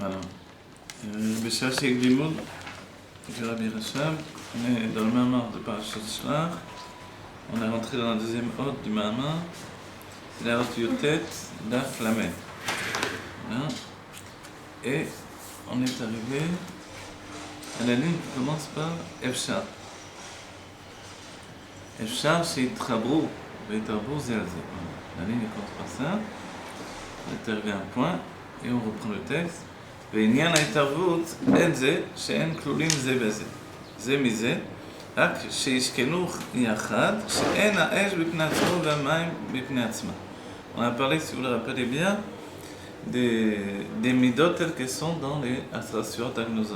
Voilà. B'Shach Limud, du Rabbi Rachab, on est dans le Mahamar de Parashat Shlach. On est rentré dans la deuxième hôte du Mahamar. C'est la hôte Yotet d'Af Lamed. Voilà. Et on est arrivé à la ligne qui commence par Efshar. Efshar, c'est Trabrou. Trabrou, c'est la ligne commence par ça. On est arrivé à un point et on reprend le texte. ועניין ההתערבות אין זה שאין כלולים זה בזה. זה מזה, רק שישכנו יחד, שאין האש בפני עצמו והמים בפני עצמה. On a parlé, si vous le rappelez bien, des midot telles qu'elles sont dans les Asrasiot Agnosot.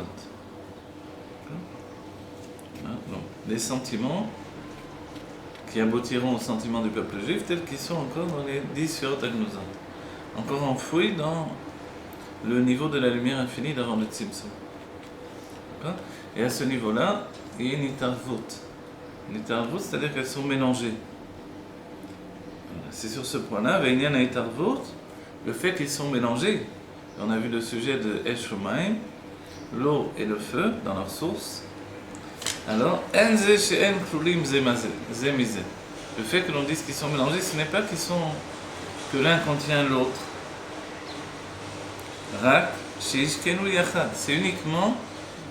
Les sentiments qui aboutiront aux sentiments du peuple juif tels qu'ils sont encore dans les 10 Surot Agnosot. Encore enfouis dans le niveau de la lumière infinie d'avant le Tzimtzum. Et à ce niveau-là, il y a une itarvut. Une itarvut, c'est-à-dire qu'elles sont mélangées. C'est sur ce point-là, Ve'inyan ha'Itarvut, le fait qu'ils sont mélangés. On a vu le sujet de Esh U'Mayim, l'eau et le feu dans leur source. Alors, En ze she'en klulim ze mize. Le fait que l'on dise qu'ils sont mélangés, ce n'est pas que l'un contient l'autre. Rak, sheishkenu yachad, c'est uniquement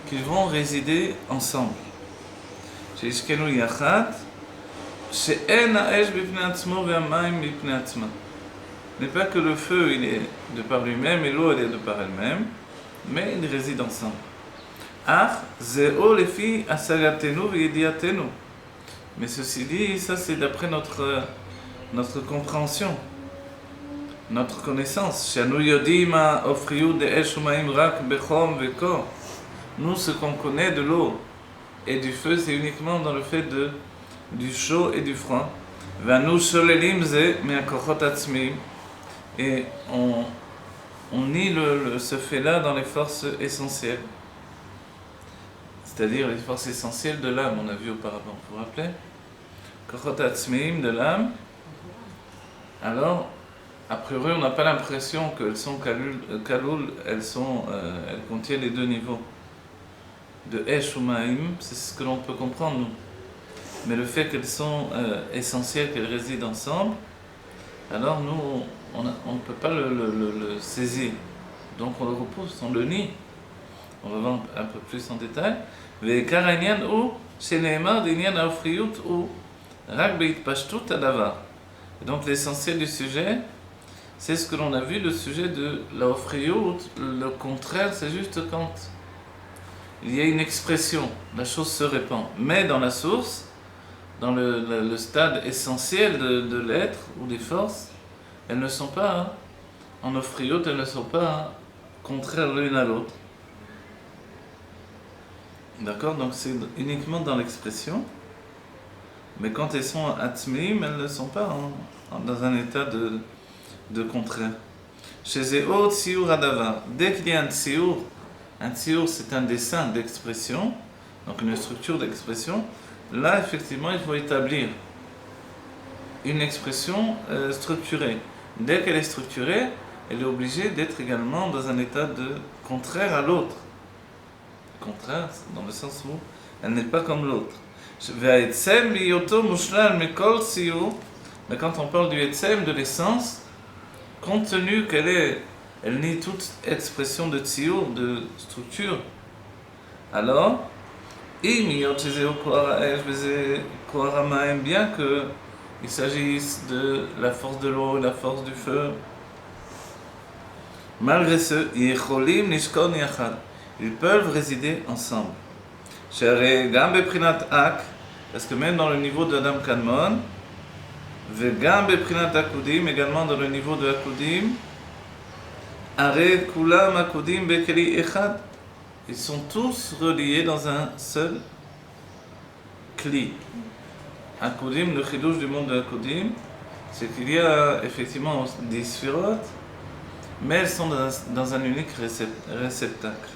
qu'ils vont résider ensemble. Sheishkenu yachad, she'en ha'esh b'pnei atzmo ve'hamayim b'pnei atzma. Ce n'est pas que le feu il est de par lui-même et l'eau elle est de par elle-même, mais ils résident ensemble. Ach, ze'o lefi asagatenu ve'yediatenu. Mais ceci dit, ça c'est d'après notre compréhension. Notre connaissance, nous ce qu'on connaît de l'eau et du feu, c'est uniquement dans le fait du chaud et du froid. Et on nie ce fait-là dans les forces essentielles, c'est-à-dire les forces essentielles de l'âme, on a vu auparavant, vous vous rappelez? Kochot atzmiim de l'âme. Alors, a priori, on n'a pas l'impression qu'elles sont kaloul, elles contiennent les deux niveaux de Esh ou Ma'im, c'est ce que l'on peut comprendre nous. Mais le fait qu'elles sont essentielles, qu'elles résident ensemble, alors nous, on ne peut pas le saisir. Donc on le repousse, on le nie. On va voir un peu plus en détail. Ve'ekar ha'inyan hu shene'emar d'inyan ha'ofriyut hu rak be'itpashtut hadavar. Donc l'essentiel du sujet, c'est ce que l'on a vu, le sujet de la ofriyut, le contraire, c'est juste quand il y a une expression, la chose se répand. Mais dans la source, dans le stade essentiel de l'être ou des forces, elles ne sont pas en ofriyut, elles ne sont pas contraires l'une à l'autre. D'accord? Donc c'est uniquement dans l'expression. Mais quand elles sont atmim, elles ne sont pas dans un état de contraire. Chez Zéo, Tziour Adavar. Dès qu'il y a un Tziour c'est un dessin d'expression, donc une structure d'expression, là effectivement il faut établir une expression structurée. Dès qu'elle est structurée, elle est obligée d'être également dans un état de contraire à l'autre. Contraire, dans le sens où elle n'est pas comme l'autre. Mais quand on parle du Etzem, de l'essence, compte tenu elle nie toute expression de tziour, de structure, alors, bien qu'il s'agisse de la force de l'eau et la force du feu, malgré ce, ils peuvent résider ensemble. Parce que même dans le niveau de Adam Kadmon, également dans le niveau de Akudim, ils sont tous reliés dans un seul kli. Akudim, le chidouche du monde de Akudim, c'est qu'il y a effectivement des sphirot, mais elles sont dans un unique réceptacle.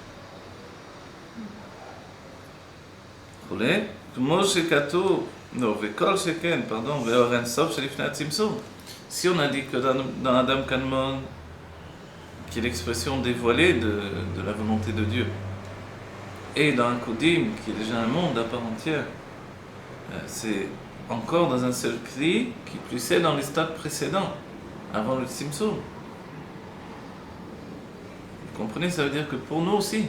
Si on a dit que dans Adam Kadmon, qui est l'expression dévoilée de la volonté de Dieu, et dans un Kodim, qui est déjà un monde à part entière, c'est encore dans un seul cri qui plus est dans les stades précédents, avant le Tzimtzum. Vous comprenez, ça veut dire que pour nous aussi,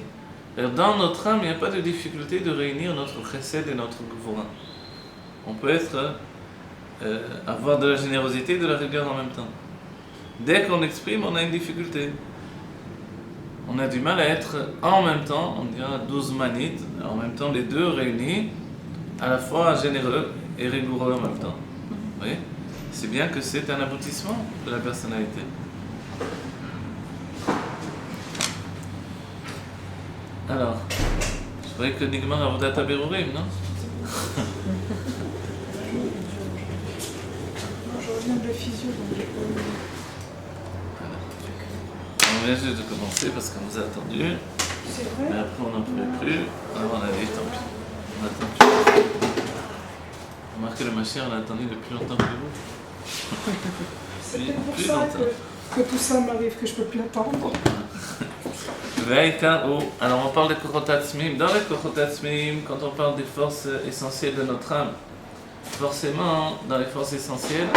dans notre âme, il n'y a pas de difficulté de réunir notre chesed et notre gvura. On peut avoir de la générosité et de la rigueur en même temps. Dès qu'on exprime, on a une difficulté. On a du mal à être en même temps, on dira 12 manites, en même temps les deux réunis, à la fois généreux et rigoureux en même temps. Vous voyez ? C'est bien que c'est un aboutissement de la personnalité. Alors, je voyais que Nigmar Avodat HaBerurim, non ? Je reviens de la physio, donc j'ai pas eu... On vient juste de commencer parce qu'on nous a attendu, C'est vrai? mais après on n'en pouvait plus, alors on a dit tant pis, on attend plus. Remarquez, le Mashiach on a attendu depuis longtemps que vous. C'est peut-être pour Plus ça longtemps. que tout ça m'arrive, que je peux plus attendre. Alors on parle des Kochot Atzmim. Dans les Kochot Atzmim, quand on parle des forces essentielles de notre âme, forcément, dans les forces essentielles,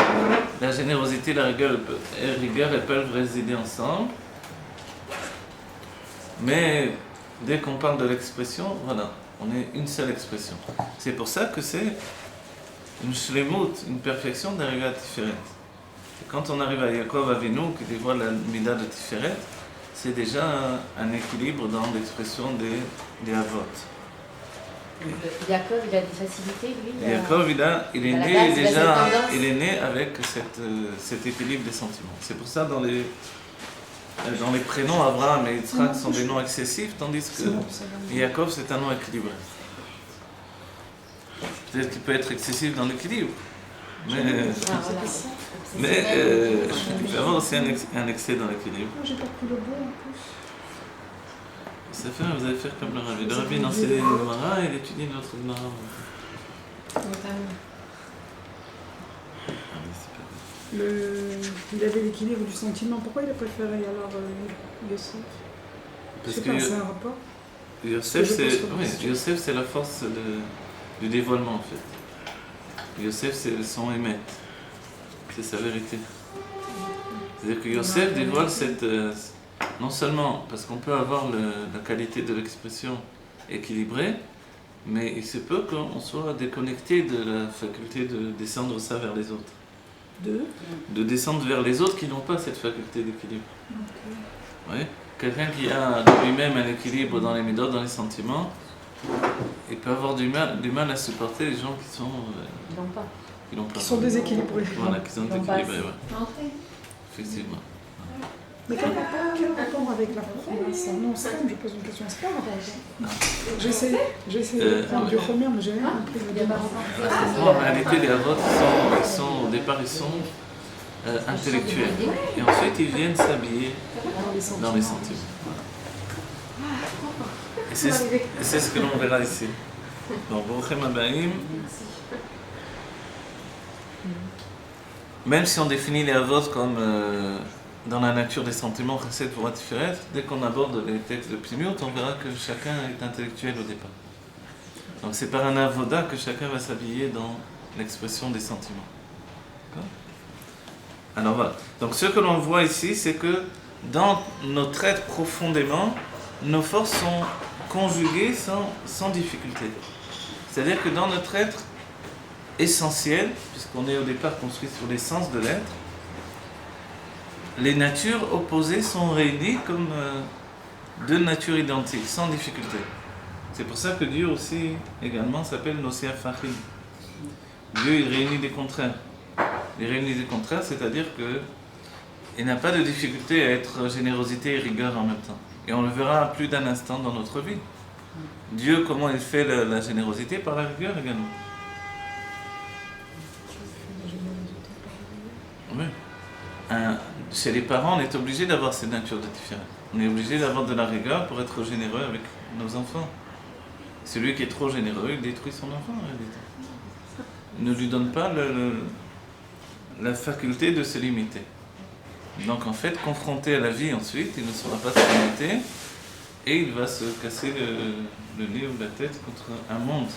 la générosité et la rigueur, elles peuvent résider ensemble. Mais dès qu'on parle de l'expression, voilà, on est une seule expression. C'est pour ça que c'est une shlemut, une perfection d'arriver à Tiferet. Et quand on arrive à Yaakov Avinu, qui dévoile la mida de Tiferet, c'est déjà un équilibre dans l'expression des avot. Yaakov, il a des facilités, lui. Yaakov, il est à la né base, il a déjà, cette tendance. il est né avec cet équilibre des sentiments. C'est pour ça dans les prénoms, Abraham et Yitzhak sont des noms excessifs, tandis que Yaakov c'est un nom équilibré. Peut-être qu'il peut être excessif dans l'équilibre, mais il peut y avoir aussi un excès dans l'équilibre. Moi, j'ai pas pris le bon en plus. Ça fait, vous allez faire comme le Rabbi. Le Rabbi enseigne le Gemara et il étudie notre Gemara. Il avait l'équilibre du sentiment. Pourquoi il a préféré alors Yosef? Parce Je sais pas, c'est que un rapport. Yosef c'est la force du dévoilement en fait. Yosef c'est son émet. C'est sa vérité. C'est-à-dire que Yosef dévoile cette... non seulement parce qu'on peut avoir la qualité de l'expression équilibrée, mais il se peut qu'on soit déconnecté de la faculté de descendre ça vers les autres. De descendre vers les autres qui n'ont pas cette faculté d'équilibre. Okay. Oui. Quelqu'un qui a de lui-même un équilibre dans les méthodes, dans les sentiments, il peut avoir du mal à supporter les gens qui sont... Qui sont déséquilibrés. Voilà, qui sont déséquilibrés, ouais. Effectivement. Mais quel rapport avec la promesse? Non, c'est comme je pose une question, c'est pas grave. J'essaie de prendre du premier, mais j'ai rien compris. En réalité, les avots, au départ, ils sont intellectuels. Et ensuite, ils viennent s'habiller dans les sentiments. Et c'est ce que l'on verra ici. Donc, Baruchem Abaim, même si on définit les avots comme dans la nature des sentiments, Chesed pour Tiferet, dès qu'on aborde les textes de Pnimiut, on verra que chacun est intellectuel au départ. Donc c'est par un avoda que chacun va s'habiller dans l'expression des sentiments. D'accord ? Alors voilà. Donc ce que l'on voit ici, c'est que dans notre être profondément, nos forces sont conjuguées sans difficulté. C'est-à-dire que dans notre être essentiel, puisqu'on est au départ construit sur l'essence de l'être, les natures opposées sont réunies comme deux natures identiques, sans difficulté. C'est pour ça que Dieu aussi, également, s'appelle Nosea Fachim. Dieu, il réunit des contraires. Il réunit des contraires, c'est-à-dire qu'il n'a pas de difficulté à être générosité et rigueur en même temps. Et on le verra à plus d'un instant dans notre vie. Dieu, comment il fait la générosité? Par la rigueur également. Oui. Chez les parents, on est obligé d'avoir ces natures de différentes. On est obligé d'avoir de la rigueur pour être généreux avec nos enfants. Celui qui est trop généreux, il détruit son enfant en réalité. Il ne lui donne pas la faculté de se limiter. Donc en fait, confronté à la vie ensuite, il ne saura pas se limiter et il va se casser le nez ou la tête contre un monde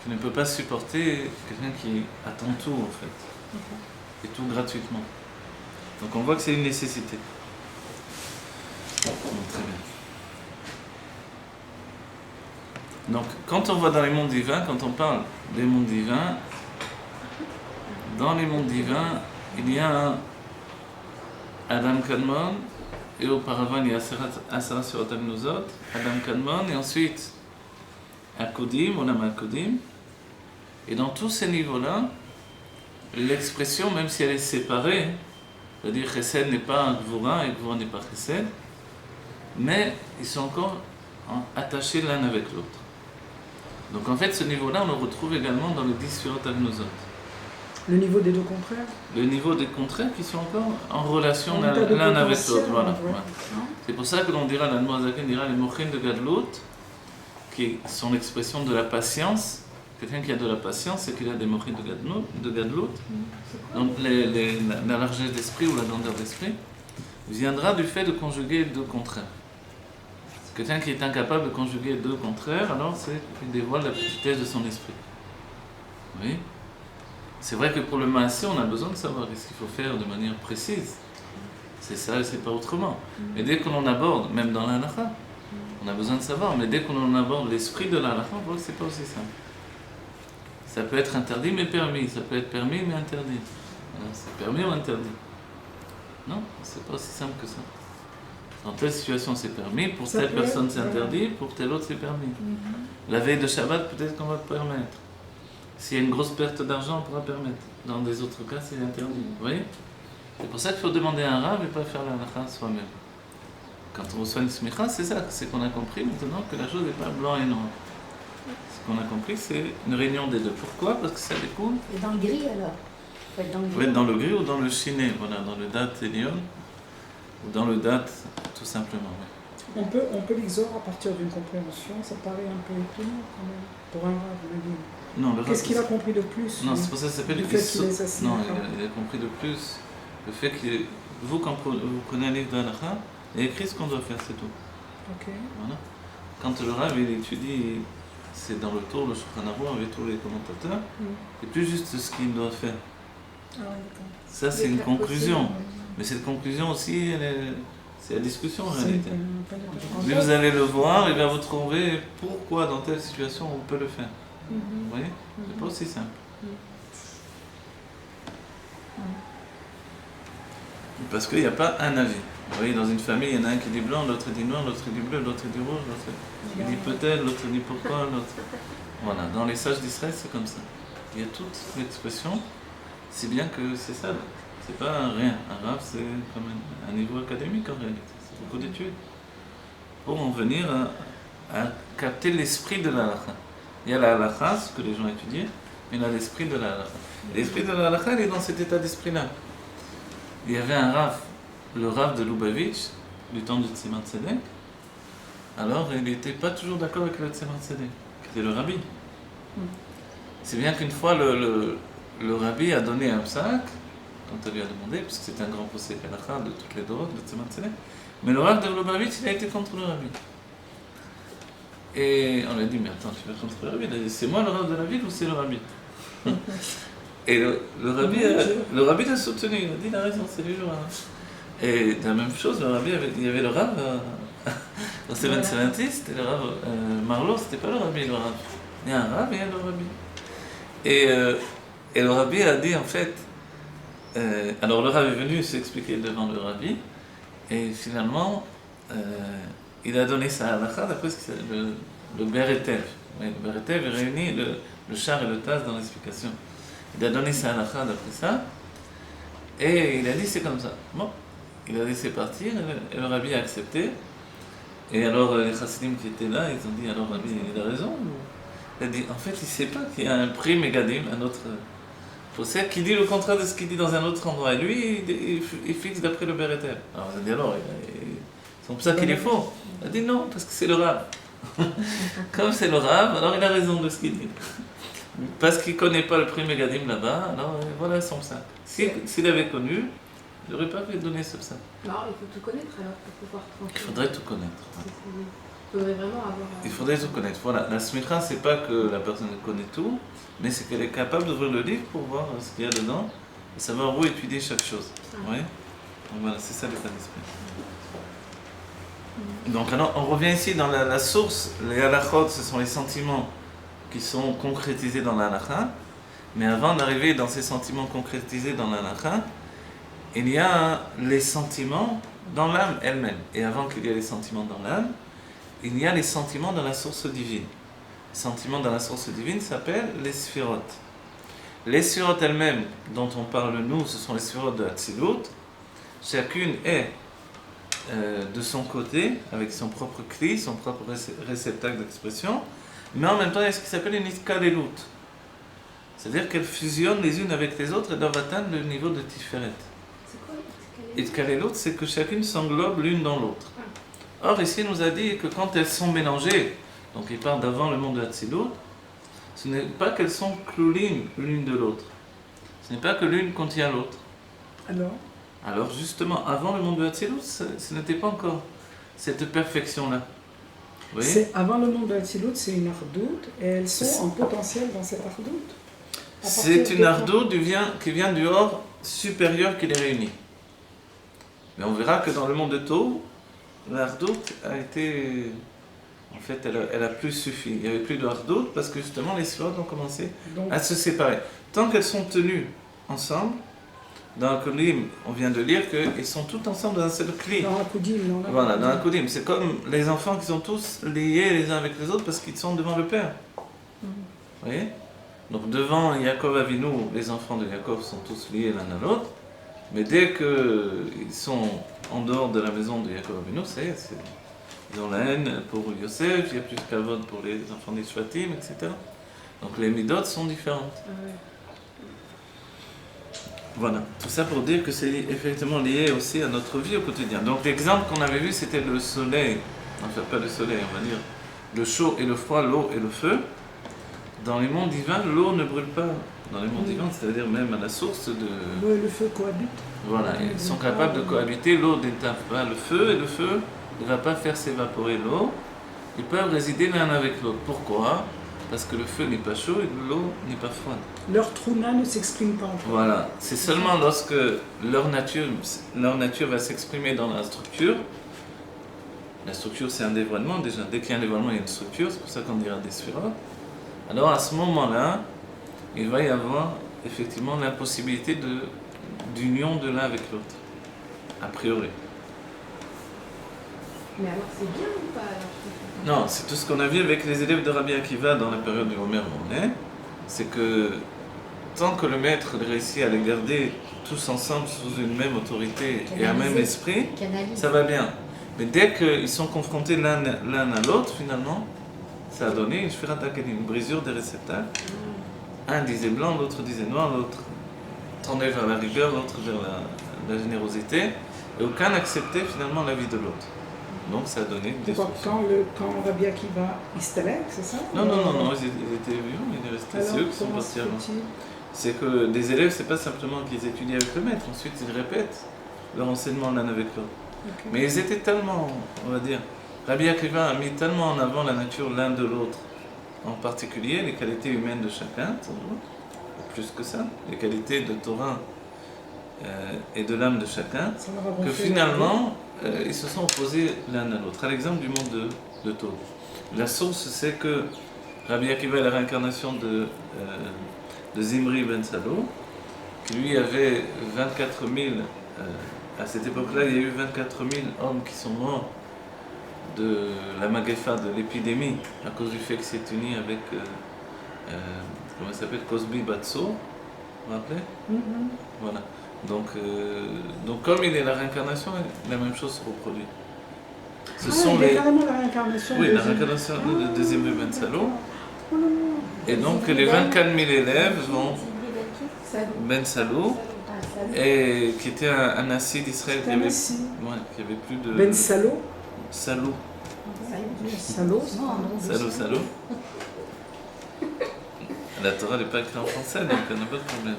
qui ne peut pas supporter quelqu'un qui attend tout en fait, et tout gratuitement. Donc on voit que c'est une nécessité. Donc, très bien. Donc quand on va dans les mondes divins, quand on parle des mondes divins, dans les mondes divins, il y a Adam Kadmon, et auparavant il y a Asara Surat Al-Nuzot, Adam Kadmon, et ensuite Akudim, Olam Akudim. Et dans tous ces niveaux-là, l'expression, même si elle est séparée, c'est-à-dire Chesed n'est pas Gvura et Gvura n'est pas Chesed, mais ils sont encore attachés l'un avec l'autre. Donc en fait, ce niveau-là, on le retrouve également dans le 10 Surat Al-Nuzot. Le niveau des deux contraires. Le niveau des contraires qui sont encore en relation l'un avec l'autre. Voilà. C'est pour ça que l'on dira, l'Admorazaken dira les Mochin de Gadlut, qui sont l'expression de la patience. Quelqu'un qui a de la patience, c'est qu'il a des Mochin de Gadlut. Donc la largesse d'esprit ou la grandeur d'esprit viendra du fait de conjuguer deux contraires. Quelqu'un qui est incapable de conjuguer deux contraires, alors c'est qu'il dévoile la petitesse de son esprit. Oui. C'est vrai que pour le maasé, on a besoin de savoir ce qu'il faut faire de manière précise. C'est ça et c'est pas autrement. Mais dès que l'on aborde, même dans l'halakha, on a besoin de savoir, mais dès que l'on aborde l'esprit de l'halakha, on voit que c'est pas aussi simple. Ça peut être interdit mais permis, ça peut être permis mais interdit. C'est permis ou interdit? Non, c'est pas aussi simple que ça. Dans telle situation c'est permis, pour telle personne c'est interdit, pour telle autre c'est permis. La veille de Shabbat, peut-être qu'on va permettre. S'il y a une grosse perte d'argent, on pourra permettre. Dans des autres cas, c'est interdit. Vous voyez? C'est pour ça qu'il faut demander à un rave et pas faire la halakha soi-même. Quand on reçoit une smicha, c'est ça, c'est qu'on a compris maintenant que la chose n'est pas blanc et noir. Ce qu'on a compris, c'est une réunion des deux. Pourquoi? Parce que ça découle. Et dans le gris alors? Faut être dans le gris ou dans le chiné, voilà, dans le date Elion, ou dans le date, tout simplement. Oui. On peut l'exor à partir d'une compréhension, ça paraît un peu étonnant quand même, pour un rave, on a dit. Non, qu'est-ce qu'il a compris de plus? Non, c'est pour ça que ça s'appelle le fait qu'il est assassiné. Non, il a compris de plus le fait que vous, quand vous prenez un livre d'halakha, il y a écrit ce qu'on doit faire, c'est tout. Ok. Voilà. Quand le Rav il étudie, c'est dans le tour, le Shulchan Aruch avec tous les commentateurs, c'est plus juste ce qu'il doit faire. Ah, ouais, d'accord. Ça, c'est une conclusion. Mais cette conclusion aussi, c'est la discussion en réalité. Mais vous allez le voir, il va vous trouver pourquoi dans telle situation on peut le faire. Vous voyez? C'est pas aussi simple. Parce qu'il n'y a pas un avis. Vous voyez, dans une famille, il y en a un qui dit blanc, l'autre dit noir, l'autre dit bleu, l'autre dit rouge, l'autre dit peut-être, l'autre dit pourquoi, l'autre... Voilà, dans les sages d'Israël, c'est comme ça. Il y a toute l'expression, si bien que c'est ça. C'est pas rien. Un rave, c'est comme un niveau académique en réalité. C'est beaucoup d'études. Pour en venir à capter l'esprit de la halakha. Il y a la halakha, ce que les gens étudient, mais il y a l'esprit de la halakha. L'esprit de la halakha, il est dans cet état d'esprit-là. Il y avait un rave, le rave de Lubavitch, du temps du Tzemar Tzedek. Alors, il n'était pas toujours d'accord avec le Tzemar Tzedek, qui était le rabbi. C'est bien qu'une fois, le rabbi a donné un psak, quand on lui a demandé, parce que c'était un grand possédé halakha de toutes les dorotes, de Tzemar Tzedek. Mais le rave de Lubavitch, il a été contre le rabbi. Et on lui a dit, mais attends, tu vas contre le rabbi? Il a dit, c'est moi le rave de la ville ou c'est le rabbi? Et le rabbi l'a soutenu, il a dit, il a raison, c'est lui le rave. Et la même chose, il y avait le rave, dans Seven Seventy, c'était le rave, Marlowe, c'était pas le rabbi, le rave. Il y a un rave et il y a le rabbi. Et le rabbi a dit, en fait, alors le rave est venu s'expliquer devant le rabbi, et finalement, il a donné sa halakha d'après ce que c'est le Beretev. Oui, le Beretev réunit le char et le tas dans l'explication. Il a donné sa halakha d'après ça, et il a dit c'est comme ça. Bon, il a laissé partir, et le rabbi a accepté. Et alors les chassidim qui étaient là, ils ont dit alors rabbi, il a raison. Il a dit en fait il ne sait pas qu'il y a un prix Megadim, un autre faussaire, qui dit le contraire de ce qu'il dit dans un autre endroit. Et lui, il fixe d'après le Beretev. Alors on a dit alors, c'est pour ça qu'il est faux. Il a dit non, parce que c'est le rave. Comme c'est le rave, alors il a raison de ce qu'il dit. Parce qu'il ne connaît pas le prix Megadim là-bas, alors voilà son sac. S'il avait connu, Je n'aurais pas pu donner comme ça. Non, il faut tout connaître alors pour pouvoir trancher. Il faudrait tout connaître. Il faudrait vraiment avoir... Il faudrait tout connaître. Voilà, la smicha, c'est pas que la personne connaît tout, mais c'est qu'elle est capable d'ouvrir le livre pour voir ce qu'il y a dedans et savoir où étudier chaque chose. Vous voyez? Donc voilà, c'est ça l'état d'esprit. Donc alors, on revient ici dans la source. Les halachot, ce sont les sentiments qui sont concrétisés dans la halakha. Mais avant d'arriver dans ces sentiments concrétisés dans la halakha, il y a les sentiments dans l'âme elle-même. Et avant qu'il y ait les sentiments dans l'âme, il y a les sentiments dans la source divine. Les sentiments dans la source divine s'appellent les sphirotes. Les sphirotes elles-mêmes, dont on parle nous, ce sont les sphirotes de Hatzilut. Chacune est de son côté, avec son propre cri, son propre réceptacle d'expression, mais en même temps il y a ce qui s'appelle une itkalelut. C'est-à-dire qu'elles fusionnent les unes avec les autres et doivent atteindre le niveau de Tiferet. C'est quoi Itkalelut, c'est que chacune s'englobe l'une dans l'autre. Or, ici, il nous a dit que quand elles sont mélangées, donc il parle d'avant le monde de Hatzilut, ce n'est pas qu'elles sont clouline l'une de l'autre. Ce n'est pas que l'une contient l'autre. Alors justement, avant le monde de Hatzilut, ce n'était pas encore cette perfection-là. C'est avant le monde de Hatzilut, c'est une ardoute, et elles sont en potentiel dans cette ardoute. C'est une ardoute qui vient du or supérieur qui les réunit. Mais on verra que dans le monde de Tov, l'ardoute a été... En fait, elle a plus suffi. Il n'y avait plus de ardoute parce que justement les sphères ont commencé à se séparer. Tant qu'elles sont tenues ensemble, dans le Kodim, on vient de lire qu'ils sont tous ensemble dans un seul cli. Dans un Kodim, non. Voilà, dans un Kodim. C'est comme les enfants qui sont tous liés les uns avec les autres parce qu'ils sont devant le Père. Vous voyez? Donc devant Yaakov Avinu, les enfants de Yaakov sont tous liés l'un à l'autre. Mais dès qu'ils sont en dehors de la maison de Yaakov Avinu, ça y est, ils ont la haine pour Yosef, il y a plus de kavod pour les enfants des Shvatim, etc. Donc les midot sont différentes. Voilà, tout ça pour dire que c'est effectivement lié aussi à notre vie au quotidien. Donc l'exemple qu'on avait vu, c'était le soleil, enfin pas le soleil, on va dire, le chaud et le froid, l'eau et le feu. Dans les mondes divins, l'eau ne brûle pas. Dans les mondes divins, c'est-à-dire même à la source de... L'eau et le feu cohabitent. Voilà, ils sont capables de cohabiter, l'eau n'éteint pas le feu, et le feu ne va pas faire s'évaporer l'eau. Ils peuvent résider l'un avec l'autre. Pourquoi? Parce que le feu n'est pas chaud et l'eau n'est pas froide. Leur trouna ne s'exprime pas en fait. Voilà, c'est seulement lorsque leur nature va s'exprimer dans la structure. La structure, c'est un dévoilement, déjà. Dès qu'il y a un dévoilement, il y a une structure, c'est pour ça qu'on dira des sphirotes. Alors à ce moment-là, il va y avoir effectivement l'impossibilité d'union de l'un avec l'autre, a priori. Mais alors c'est bien ou pas alors? Non, c'est tout ce qu'on a vu avec les élèves de Rabbi Akiva dans la période du Homer où on est. C'est que tant que le maître réussit à les garder tous ensemble sous une même autorité et un même esprit, ça va bien. Mais dès qu'ils sont confrontés l'un à l'autre, finalement, ça a donné une brisure des réceptacles. Un disait blanc, l'autre disait noir, l'autre tendait vers la rigueur, l'autre vers la générosité, et aucun n'acceptait finalement la vie de l'autre. Donc ça a donné une destruction. Quand Rabbi Akiva Istalek, c'est ça? Non, ils étaient vivants, ils étaient restés, c'est eux qui sont partis avant. C'est que des élèves, c'est pas simplement qu'ils étudient avec le maître, ensuite ils répètent leur enseignement l'un avec l'autre. Okay. Mais ils étaient tellement, on va dire, Rabbi Akiva a mis tellement en avant la nature l'un de l'autre, en particulier les qualités humaines de chacun, plus que ça, les qualités de Torah et de l'âme de chacun, que finalement ils se sont opposés l'un à l'autre. À l'exemple du monde de Tov. La source, c'est que Rabbi Akiva est la réincarnation de Zimri ben Salo, qui lui avait 24 000, à cette époque-là, il y a eu 24 000 hommes qui sont morts de la Magefa, de l'épidémie, à cause du fait que s'est uni avec, comment il s'appelle, Cosby Batso, vous vous rappelez? Voilà. Donc comme il est la réincarnation, la même chose se reproduit. Ce sont il est carrément la réincarnation. Oui, la réincarnation de Zimri ben Salo. Et donc les 24 000 élèves vont Ben Salo, et qui était un nasi d'Israël qui avait plus de... Ben Salo. Salou. Salo. Salou. La Torah n'est pas écrite en français, donc il n'y a pas de problème.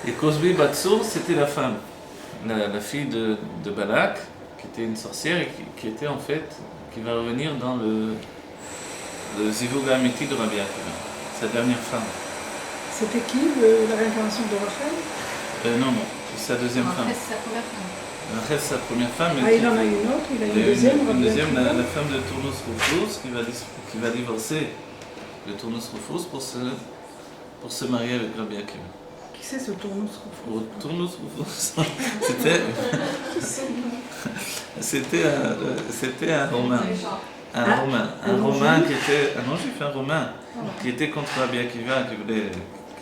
Et Cosbi Batsur, c'était la femme, la fille de Balak, qui était une sorcière et qui était en fait, qui va revenir dans le Zivug Amiti de Rabbi Akiva, sa dernière femme. C'était qui la réincarnation de Rachel? Non, c'est sa deuxième femme. Après, c'est sa première femme. Après, c'est sa première femme. Ah, il en a une autre, il a une deuxième. Une deuxième, la femme de Tournus Rufus, qui va divorcer de Tournus Rufus pour se marier avec Rabbi Akiva. Qui c'est ce Tournus Rufus? Tournus Rufus, c'était un Romain. Un Romain qui était un non-juif, un Romain qui était contre Rabbi Akiva, qui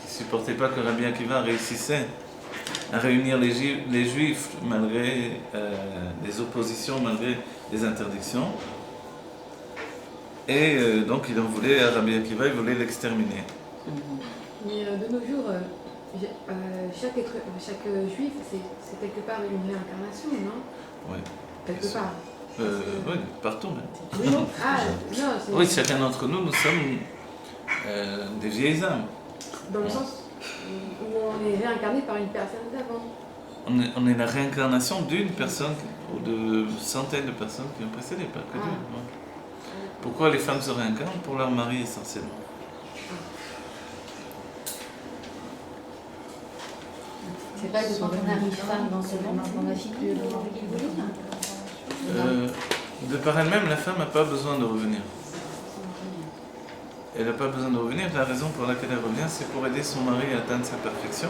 supportait pas que Rabbi Akiva réussissait à réunir les Juifs malgré les oppositions, malgré les interdictions. Et donc il en voulait à Rabbi Akiva, il voulait l'exterminer. Mais de nos jours, chaque juif, c'est quelque part une réincarnation, non? Oui. Quelque part. Oui, partout même. Ah, non, c'est... Oui, chacun d'entre nous, nous sommes des vieilles âmes. Dans le sens où on est réincarné par une personne d'avant. On est la réincarnation d'une personne ou de centaines de personnes qui ont précédé, pas que d'une. Pourquoi les femmes se réincarnent? Pour leur mari essentiellement. C'est vrai que quand on arrive femme dans ce monde, on a figure de de par elle-même, la femme n'a pas besoin de revenir. Elle n'a pas besoin de revenir. La raison pour laquelle elle revient, c'est pour aider son mari à atteindre sa perfection.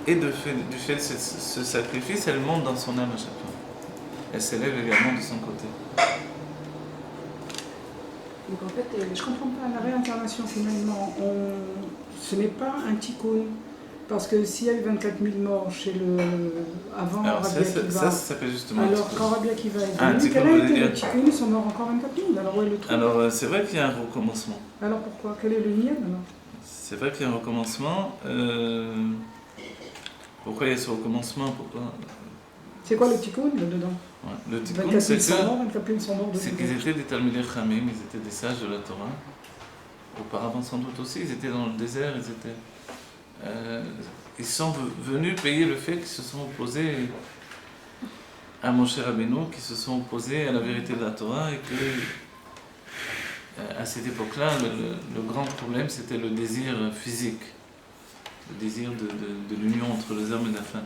Et du fait de ce sacrifice, elle monte dans son âme à chaque fois. Elle s'élève également de son côté. Donc en fait, je comprends pas, la réincarnation finalement, ce n'est pas un tikkun. Parce que s'il y a eu 24 000 morts avant Rabbi Akiva, ça s'appelle justement. Alors quand Rabbi Akiva est venu, quel a été le tikkun? Ils sont morts encore 24 000. Alors où est le truc? Alors c'est vrai qu'il y a un recommencement. Alors pourquoi? Quel est le lien alors? C'est vrai qu'il y a un recommencement. Pourquoi il y a ce recommencement? C'est quoi le tikkun dedans? Le tikkun, c'est qu'ils étaient des Talmidei Chachamim, ils étaient des sages de la Torah. Auparavant sans doute aussi, ils étaient dans le désert, ils sont venus payer le fait qu'ils se sont opposés à Moshe Rabbeinu, qui se sont opposés à la vérité de la Torah, et que à cette époque-là, le grand problème, c'était le désir physique, le désir de l'union entre les hommes et la femme.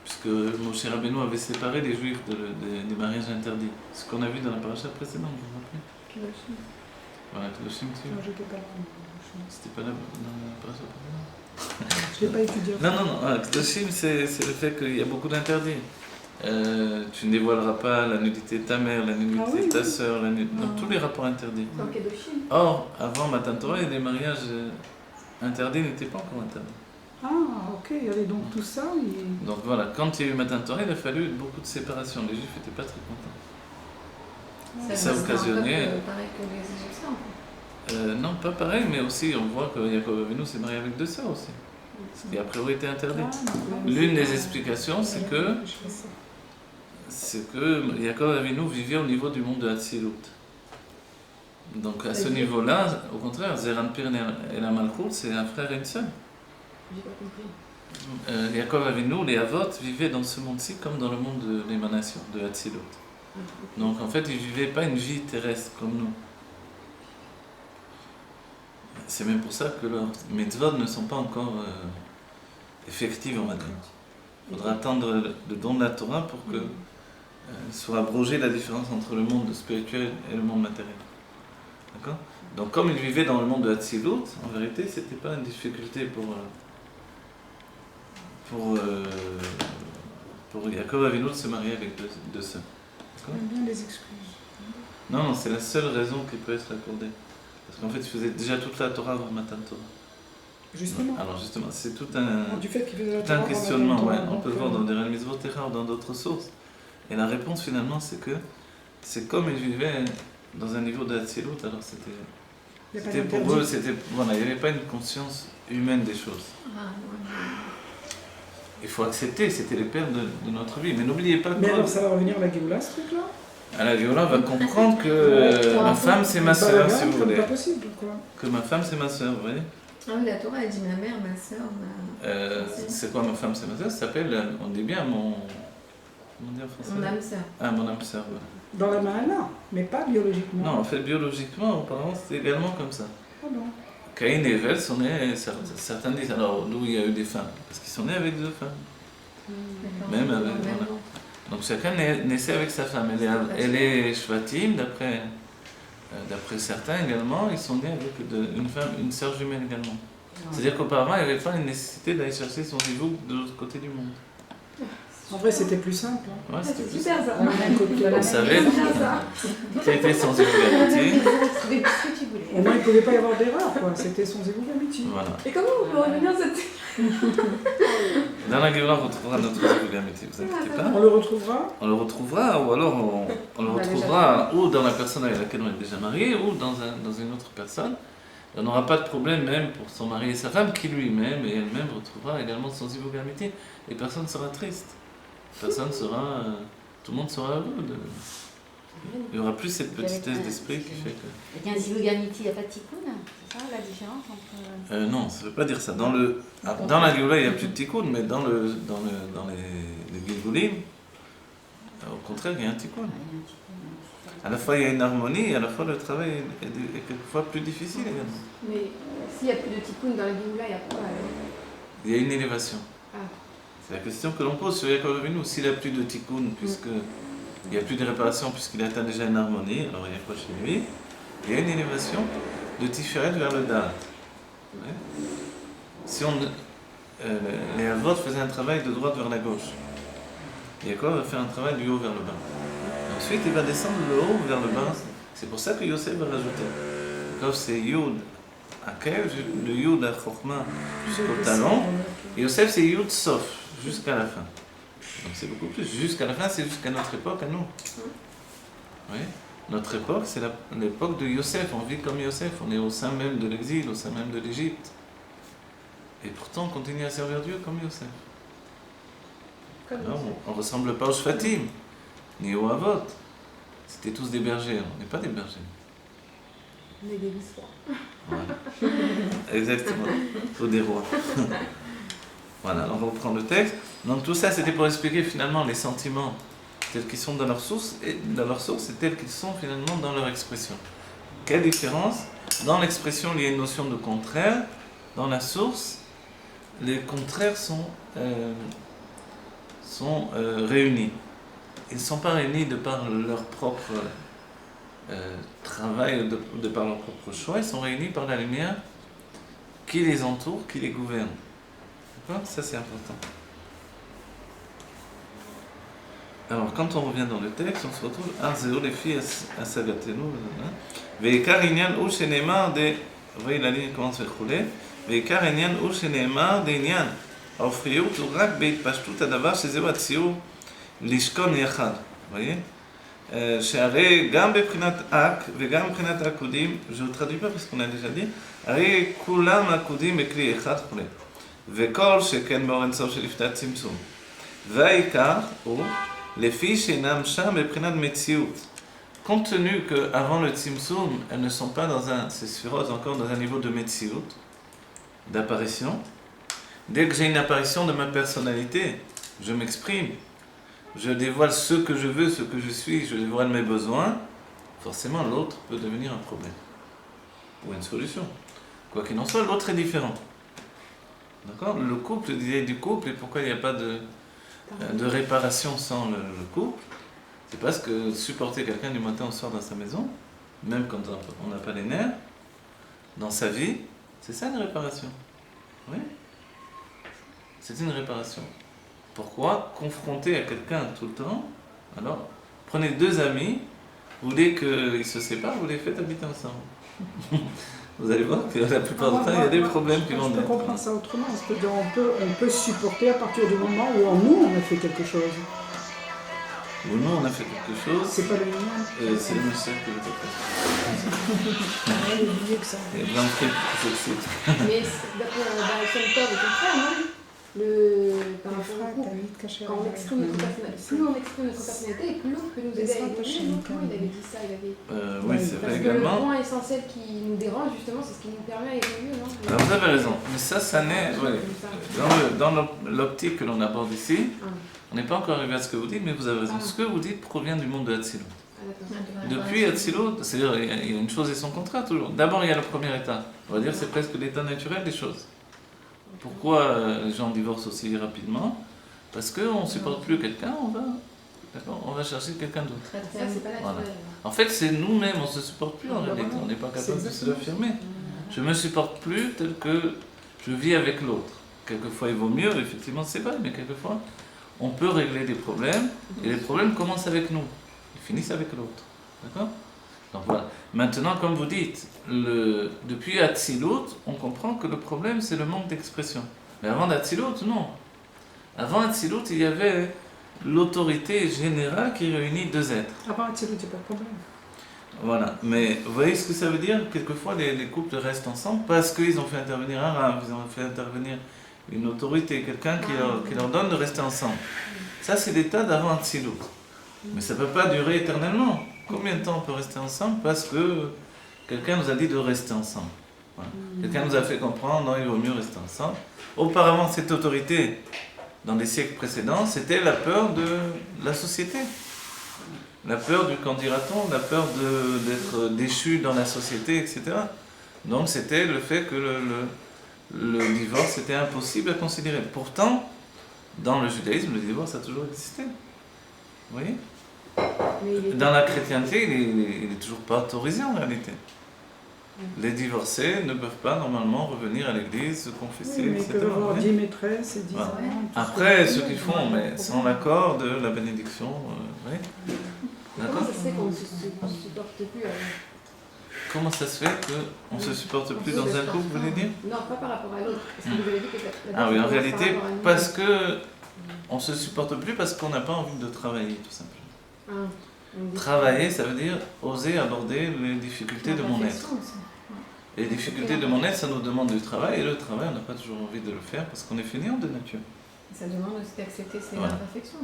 Puisque Moshe Rabbeinu avait séparé les Juifs des mariages interdits. Ce qu'on a vu dans la paracha précédente, vous vous rappelez? Voilà, Kedoshim, tu vois. C'était pas là dans la paracha précédente? Je l'ai pas étudié. Non. Kedoshim, c'est le fait qu'il y a beaucoup d'interdits. Tu ne dévoileras pas la nudité de ta mère, la nudité de ta sœur, tous les rapports interdits. Or, avant Matan Torah, les mariages interdits n'étaient pas encore interdits. Ah, ok, il y avait donc tout ça. Donc voilà, quand il y a eu Matan Torah, il a fallu beaucoup de séparation. Les Juifs n'étaient pas très contents. Ça occasionnait. Pareil que les Égyptiens. Non, pas pareil, mais aussi on voit que Yaakov Avinu s'est marié avec 2 sœurs aussi. Ce qui a priori été interdit. L'une des explications, c'est que Yaakov Avinu vivait au niveau du monde de Hatzilut. Donc à ce niveau-là, au contraire, Zeran Pir et la Malchout, c'est un frère et une sœur. J'ai pas compris. Yaakov Avinu, les Avot, vivaient dans ce monde-ci comme dans le monde de l'émanation, de Hatzilut. Donc en fait, ils ne vivaient pas une vie terrestre comme nous. C'est même pour ça que leurs mitzvot ne sont pas encore effectives, on va dire. Il faudra attendre le don de la Torah pour que soit abrogée la différence entre le monde spirituel et le monde matériel. D'accord? Donc comme ils vivaient dans le monde de Hatzilut, en vérité, ce n'était pas une difficulté pour Yaakov Avinu de se marier avec 2 sœurs. J'aime bien les excuses. Non, c'est la seule raison qui peut être accordée. Parce qu'en fait, il faisait déjà toute la Torah avant Matan Torah. Justement. Alors justement, c'est tout un questionnement, on peut le voir dans des Mitzvot ou dans d'autres sources. Et la réponse finalement, c'est que c'est comme ils vivaient dans un niveau d'Hatzilut, alors c'était pour eux, voilà, il n'y avait pas une conscience humaine des choses. Il faut accepter, c'était les pères de notre vie. Mais n'oubliez pas que... Mais alors ça va revenir à la Géoula, ce truc-là? La Géoula va comprendre que ma femme c'est ma sœur, si vous voulez. Pas possible, quoi. Que ma femme c'est ma sœur, vous voyez. Ah oui, la Torah, elle dit ma mère, ma soeur, c'est quoi ma femme, c'est ma soeur? Ça s'appelle, on dit bien mon... Comment dire en français? mon âme sœur. Ah, mon âme sœur, ouais. Dans la Mahana, mais pas biologiquement. Non, en fait, biologiquement, apparemment, c'est également comme ça. Ah bon. Caïn et Evel sont nés, certains disent, alors d'où il y a eu des femmes? Parce qu'ils sont nés avec deux femmes. Même avec, voilà. Donc chacun naissait avec sa femme. Elle est Shvatim, d'après certains également, ils sont nés avec une femme, une sœur jumelle également. C'est-à-dire qu'auparavant, il n'y avait pas une nécessité d'aller chercher son zivug de l'autre côté du monde. En vrai, c'était plus simple. Hein. Ouais, c'était plus super ça. On savait qui était son zivug amitié. Au moins, il ne pouvait pas y avoir d'erreur, quoi. C'était son zivug amitié. Voilà. Et comment on peut revenir à cette... Dans la Géoula, on retrouvera notre zivug amitié, vous inquiétez pas. On le retrouvera. On le retrouvera, ou alors on le retrouvera ou dans la personne avec laquelle on est déjà marié, ou dans une autre personne. Et on n'aura pas de problème même pour son mari et sa femme, qui lui-même et elle-même retrouvera également son zivug amitié. Et personne ne sera triste. Personne sera... tout le monde sera heureux. Il n'y aura plus cette petitesse d'esprit qui fait que... Avec un zivug amitié, il n'y a pas de tikkun, c'est ça la différence entre... non, ça ne veut pas dire ça. Dans la Géoula, il n'y a plus de tikkun, mais dans les Gilgulim, au contraire, il y a un tikkun. À la fois, il y a une harmonie, et à la fois, le travail est quelquefois plus difficile également. Mais s'il n'y a plus de tikkun dans la Géoula, il y a quoi alors? Il y a une élévation. Ah. C'est la question que l'on pose sur Yaakov Avinu. S'il n'a plus de tikkun, puisqu'il n'y a plus de réparation, puisqu'il atteint déjà une harmonie, alors il y a quoi chez lui? Il y a une élévation de Tiferet vers le Da'at. Ouais. Si les Avot faisaient un travail de droite vers la gauche, Yaakov va faire un travail du haut vers le bas. Et ensuite, il va descendre le haut vers le bas. C'est pour ça que Yosef va rajouter. Yaakov, c'est Yud Akev, le Yud à Chokhmah jusqu'au talon. Et Yosef, c'est Yud Sof, jusqu'à la fin. Donc c'est beaucoup plus. Jusqu'à la fin, c'est jusqu'à notre époque, à nous. Oui. Notre époque, c'est l'époque de Yosef. On vit comme Yosef. On est au sein même de l'exil, au sein même de l'Égypte. Et pourtant, on continue à servir Dieu comme Yosef. Alors, on ne ressemble pas aux Shvatim, ni aux Avot. C'était tous des bergers. On n'est pas des bergers. On est des histoires. Voilà. Exactement. Faut des rois. Voilà, alors on reprend le texte. Donc tout ça, c'était pour expliquer finalement les sentiments tels qu'ils sont dans leur source et tels qu'ils sont finalement dans leur expression. Quelle différence? Dans l'expression, il y a une notion de contraire. Dans la source, les contraires sont réunis. Ils ne sont pas réunis de par leur propre travail, de par leur propre choix. Ils sont réunis par la lumière qui les entoure, qui les gouverne. D'accord? Ça, c'est important. Alors, quand on revient dans le texte, on se retrouve Arzeo les filles à Sagatenu. Veikar Inyan ou Shenemar de. Vous voyez, la ligne commence vers Khoulé. Veikar Inyan ou Shenemar de Inyan. Aufriyut ou Rak Beit Pashtut Adavar Shezeu Atziu Lishkon Yachad. Vous voyez? שהרי גם בבחינת אק וגם מבחינת העקודים, je ne traduis pas parce qu'on a déjà dit, הרי כולם עקודים בכלי אחד כולי. וכל שכן באור אינסוף שלפני הצמצום. והעיקר הוא לפי שאינם שם מבחינת מציאות. Compte tenu qu'avant le tzimtzum, elles ne sont pas ces sphirotes encore dans un niveau de metsiout, d'apparition. Dès que j'ai une apparition de ma personnalité, je m'exprime. Je dévoile ce que je veux, ce que je suis, je dévoile mes besoins, forcément l'autre peut devenir un problème. Ou une solution. Quoi qu'il en soit, l'autre est différent. D'accord? Le couple, l'idée du couple, et pourquoi il n'y a pas de réparation sans le couple, c'est parce que supporter quelqu'un du matin au soir dans sa maison, même quand on n'a pas les nerfs, dans sa vie, c'est ça une réparation. Oui? C'est une réparation. Pourquoi confronter à quelqu'un tout le temps? Alors, prenez deux amis, vous voulez qu'ils se séparent, vous les faites habiter ensemble. Vous allez voir que la plupart du temps, il y a des problèmes qui vont naître. Je peux comprendre ça autrement, parce qu'on peut se supporter à partir du moment où en nous on a fait quelque chose. Ou nous, on a fait quelque chose. C'est pas le mien. C'est le monsieur qui veut te faire. Il est mieux que ça. Il y a plein de trucs qui s'excitent. Mais d'après Baal Shem Tov et tout ça, non? dans Les le frères, groupe, t'as vite caché quand on la exprime notre personnalité, plus on exprime notre personnalité, et plus l'autre peut nous aider à évoluer. Non, comment il avait dit ça, il avait... Oui, c'est Parce vrai que le également. point essentiel qui nous dérange, justement, c'est ce qui nous permet à évoluer, non? Alors vous avez raison, mais ça naît, ouais. Dans l'optique que l'on aborde ici, on n'est pas encore arrivé à ce que vous dites, mais vous avez raison. Ce que vous dites provient du monde de Hatzilut. Depuis Hatzilut, c'est-à-dire il y a une chose et son contraire toujours. D'abord il y a le premier état, on va dire c'est presque l'état naturel des choses. Pourquoi les gens divorcent aussi rapidement? Parce qu'on ne supporte plus quelqu'un, on va chercher quelqu'un d'autre. Ça, c'est pas naturel. Voilà. En fait, c'est nous-mêmes, on ne se supporte plus en réalité, on n'est pas capable de se l'affirmer. Je ne me supporte plus tel que je vis avec l'autre. Quelquefois, il vaut mieux, effectivement, c'est vrai, mais quelquefois, on peut régler des problèmes, et les problèmes commencent avec nous, ils finissent avec l'autre. D'accord? Donc voilà. Maintenant, comme vous dites, depuis Hatzilut, on comprend que le problème, c'est le manque d'expression. Mais avant Hatzilut, non. Avant Hatzilut, il y avait l'autorité générale qui réunit deux êtres. Avant Hatzilut, il n'y a pas de problème. Voilà, mais vous voyez ce que ça veut dire? Quelquefois, les couples restent ensemble parce qu'ils ont fait intervenir un rab, ils ont fait intervenir une autorité, quelqu'un qui leur donne de rester ensemble. Ça, c'est l'état d'avant Hatzilut. Mais ça ne peut pas durer éternellement. Combien de temps on peut rester ensemble? Parce que quelqu'un nous a dit de rester ensemble. Voilà. Quelqu'un nous a fait comprendre, non, il vaut mieux rester ensemble. Auparavant, cette autorité, dans les siècles précédents, c'était la peur de la société. La peur du candidaton, la peur d'être déchu dans la société, etc. Donc c'était le fait que le divorce était impossible à considérer. Pourtant, dans le judaïsme, le divorce a toujours existé. Vous voyez? Dans la chrétienté, il n'est toujours pas autorisé en réalité. Les divorcés ne peuvent pas normalement revenir à l'église, se confesser, Oui, mais etc. ils peuvent avoir 10 maîtresses et 10 Voilà. amants. Après, ce qu'ils font, mais sans l'accord de la bénédiction, oui. Comment ça se fait qu'on ne se supporte plus Comment ça se fait qu'on ne se supporte plus dans un couple, vous voulez dire? Non, pas par rapport à l'autre. Parce que vous avez dit que Ah oui, en réalité, parce que... que on ne se supporte plus parce qu'on n'a pas envie de travailler, tout simplement. Travailler, ça veut dire oser aborder les difficultés de mon être. Et les difficultés de mon être, ça nous demande du travail, et le travail, on n'a pas toujours envie de le faire parce qu'on est fainéant de nature. Ça demande aussi d'accepter ses Voilà. imperfections.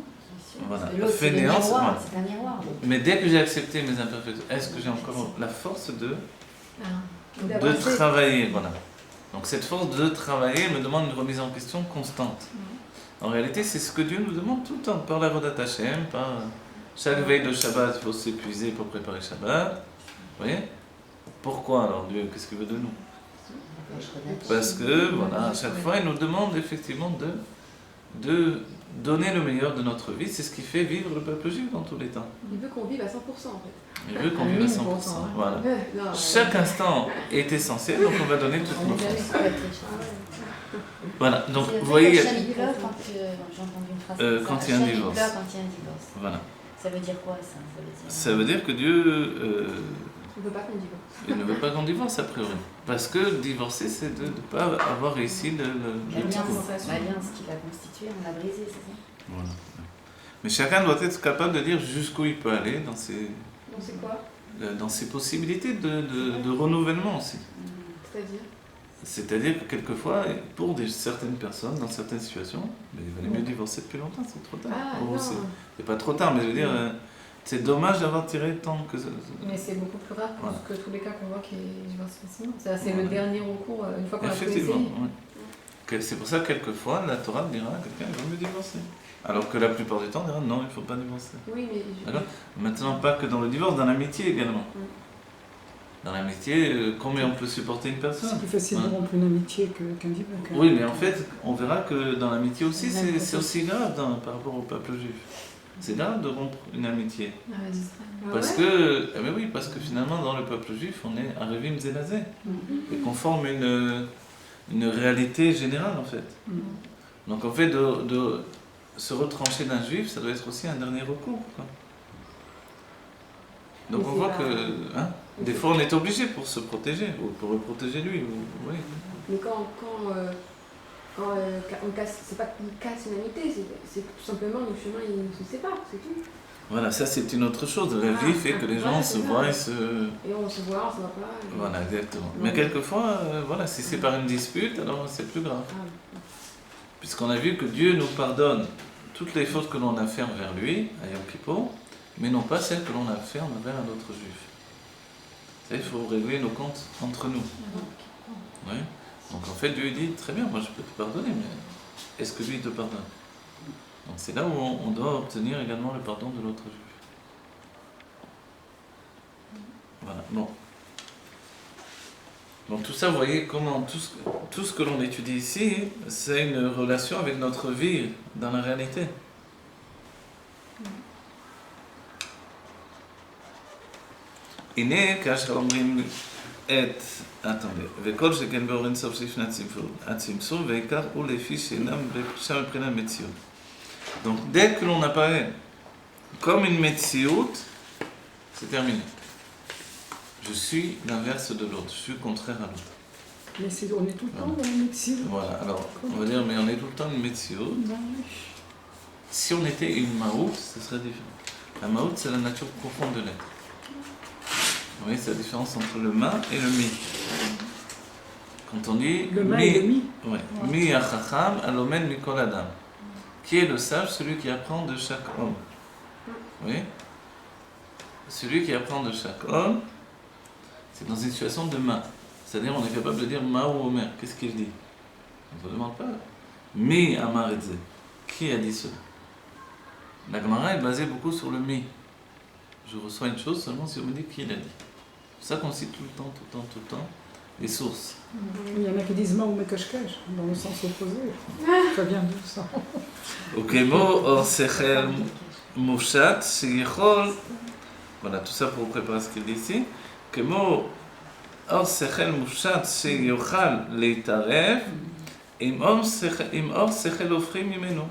Voilà. L'autre, c'est Fainéance, voilà. un miroir. Mais dès que j'ai accepté mes imperfections, est-ce que j'ai encore la force de travailler, voilà. Donc cette force de travailler me demande une remise en question constante. En réalité, c'est ce que Dieu nous demande tout le temps, par la Vodat Hashem, par chaque veille de Shabbat, il faut s'épuiser pour préparer Shabbat. Vous voyez? Pourquoi alors Dieu, qu'est-ce qu'il veut de nous? Parce que, voilà, à chaque fois, il nous demande effectivement de donner le meilleur de notre vie. C'est ce qui fait vivre le peuple juif dans tous les temps. Il veut qu'on vive à 100% en fait. Il veut qu'on vive à 100%. Voilà. Chaque instant est essentiel, donc on va donner toute nos forces. Voilà, donc vous voyez. J'ai entendu une phrase. Quand il y a un divorce. Quand il y a un divorce. Voilà. Ça veut dire quoi ça? Ça veut dire que Dieu. Il ne veut pas qu'on divorce. Il ne veut pas qu'on divorce a priori. Parce que divorcer, c'est de ne pas avoir réussi le petit coup. L'alliance qu'il a constituée, on l'a brisée, c'est ça? Voilà. Mais chacun doit être capable de dire jusqu'où il peut aller dans ses, Donc c'est quoi? dans ses possibilités de renouvellement aussi. C'est-à-dire? C'est-à-dire que quelquefois, pour certaines personnes, dans certaines situations, il valait mieux divorcer depuis longtemps, c'est trop tard. Ah, Pour non. vous, c'est pas trop tard, mais je veux dire, c'est dommage d'avoir tiré tant que... Mais c'est beaucoup plus rare Voilà. que tous les cas qu'on voit qui divorcent facilement. C'est le dernier recours, une fois qu'on a tout Effectivement, essayé. ouais. C'est pour ça que quelquefois, la Torah dira à quelqu'un, il vaut mieux divorcer. Alors que la plupart du temps, on dira non, il ne faut pas divorcer. Oui, mais... D'accord. Maintenant, pas que dans le divorce, dans l'amitié également. Dans l'amitié, combien on peut supporter une personne? C'est plus facile de rompre une amitié qu'un divorce. Oui, mais en fait, on verra que dans l'amitié aussi, c'est aussi grave par rapport au peuple juif. C'est grave de rompre une amitié. Parce que, oui, parce que finalement, dans le peuple juif, on est à Revim Zelazé. Et qu'on forme une réalité générale, en fait. Donc, en fait, de se retrancher d'un juif, ça doit être aussi un dernier recours, quoi. Donc, on voit que, des fois, on est obligé pour se protéger, ou pour le protéger lui. Oui. Mais quand on casse, c'est pas qu'on casse une amitié, c'est tout simplement nos chemins ils se séparent, c'est tout. Voilà, ça c'est une autre chose. La vie fait que les gens se voient et se... Et on se voit, on se voit pas. Voilà, exactement. Mais quelquefois, voilà, si c'est par une dispute, alors c'est plus grave. puisqu'on a vu que Dieu nous pardonne toutes les fautes que l'on a fait envers lui, à Yom Kippour, mais non pas celles que l'on a fait envers un autre juif. Ça, il faut régler nos comptes entre nous. Oui. Donc en fait, Dieu dit, très bien, moi je peux te pardonner, mais est-ce que lui te pardonne? Donc c'est là où on doit obtenir également le pardon de l'autre juif. Voilà, bon. Donc tout ça, vous voyez comment tout ce que l'on étudie ici, c'est une relation avec notre vie dans la réalité. הנה כאשר אומרים וכל שכן באור אין סוף לפני הצמצום, ועיקר הוא לפי שאינם שם מבחינת מציאות. Donc dès que l'on apparaît comme une metsiout, c'est terminé. Je suis l'inverse de l'autre, je suis contraire à l'autre. Mais on est tout le temps dans la médecine. Voilà, alors on va dire, mais on est tout le temps une metsiout. Si on était une maout, ce serait différent. La maout, c'est la nature profonde de l'être. Vous voyez, c'est la différence entre le ma et le mi. Quand on dit le ma et le mi, ouais. Mi achacham alomen mikol adam. Qui est le sage? Celui qui apprend de chaque homme. Oui. Celui qui apprend de chaque homme, c'est dans une situation de ma. C'est-à-dire, on est capable de dire ma ou omer. Qu'est-ce qu'il dit? On ne se demande pas. Mi amar et ze. Qui a dit cela? La Gemara est basée beaucoup sur le mi. Je reçois une chose seulement si on me dit qui l'a dit. C'est ça qu'on cite tout le temps, les sources. Il y en a qui disent ma ou mekashkash, dans le sens opposé. Ça vient d'où ça? וכמו אור שכל מופשט שיכול, voilà, tout ça pour préparer ce qu'il dit ici, כמו אור שכל מופשט שיוכל להתערב עם אור שכל הופכים ממנו.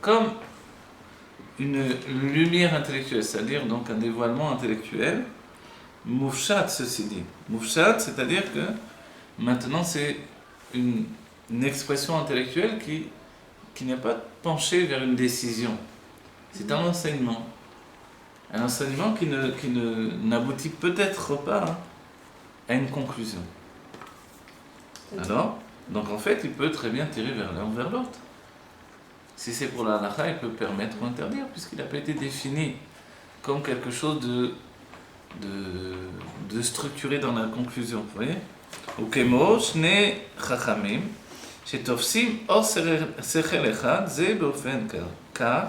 Comme une lumière intellectuelle, c'est-à-dire donc un dévoilement intellectuel, moufchat ceci dit. Moufchat, c'est-à-dire que maintenant c'est une expression intellectuelle qui n'est pas penchée vers une décision. C'est un enseignement. Un enseignement qui n'aboutit peut-être pas à une conclusion. Alors, donc en fait, il peut très bien tirer vers l'un ou vers l'autre. Si c'est pour la halakha, il peut permettre ou interdire, puisqu'il n'a pas été défini comme quelque chose de structuré dans la conclusion. Vous voyez? וכמו שני חכמים שתופסים או שכל אחד, זה באופן כך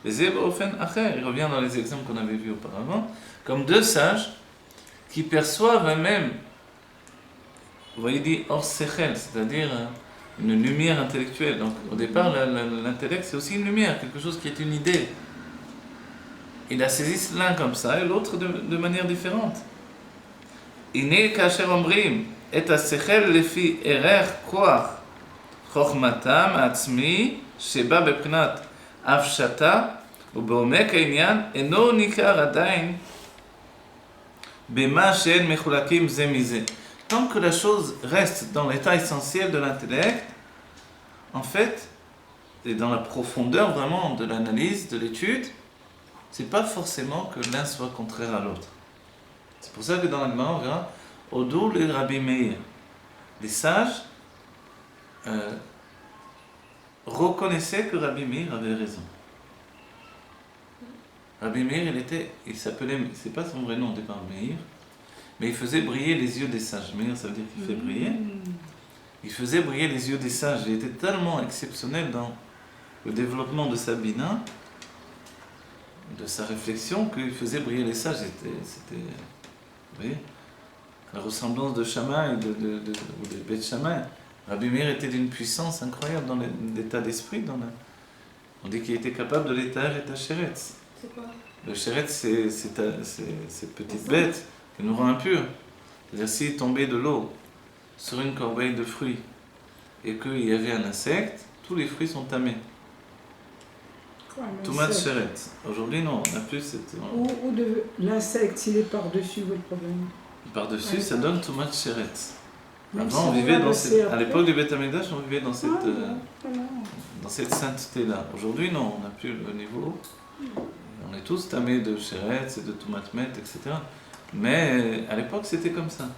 וזה באופן אחר. Il revient dans les exemples qu'on avait vus auparavant, comme deux sages qui perçoivent eux-mêmes, vous voyez, dit or sechel, c'est-à-dire une lumière intellectuelle. Donc au départ, l'intellect c'est aussi une lumière, quelque chose qui est une idée. Ils la saisissent l'un comme ça et l'autre de manière différente. הנה כאשר אומרים את השכל לפי ערך כוח חוכמתם העצמי שבא בבחינת הפשטה ובעומק העניין אינו ניכר עדיין במה שאין מחולקים זה מזה. Tant que la chose reste dans l'état essentiel de l'intellect, en fait, et dans la profondeur vraiment de l'analyse, de l'étude, c'est pas forcément que l'un soit contraire à l'autre. C'est pour ça que dans la Gemara, on verra Odul et Rabbi Meir. Les sages reconnaissaient que Rabbi Meir avait raison. Rabbi Meir, il s'appelait, c'est pas son vrai nom au départ, Meir, mais il faisait briller les yeux des sages. Meir, ça veut dire qu'il fait briller. Il faisait briller les yeux des sages. Il était tellement exceptionnel dans le développement de sa bina, de sa réflexion, qu'il faisait briller les sages. C'était vous voyez, la ressemblance de Shammai ou de Beth Shammai. Rabbi Meir était d'une puissance incroyable dans l'état d'esprit. On dit qu'il était capable de l'étaire et Sheretz. C'est quoi? Le Sheretz, c'est cette petite bête qui nous rend impurs. C'est-à-dire, s'il tombait de l'eau sur une corbeille de fruits et qu'il y avait un insecte, tous les fruits sont tamés. Tomat Sheretz. Aujourd'hui, non, on n'a plus cette. Ou de l'insecte, s'il est par-dessus, où est le problème? Par-dessus, ça donne Tomat Sheretz. Même Avant, si on vivait dans cette. À après. l'époque du Beth Amikdash, on vivait dans cette. Voilà. Dans cette sainteté-là. Aujourd'hui, non, on n'a plus le niveau. On est tous tamés de Sheretz et de Tomat Met, etc. Mais à l'époque, c'était comme ça.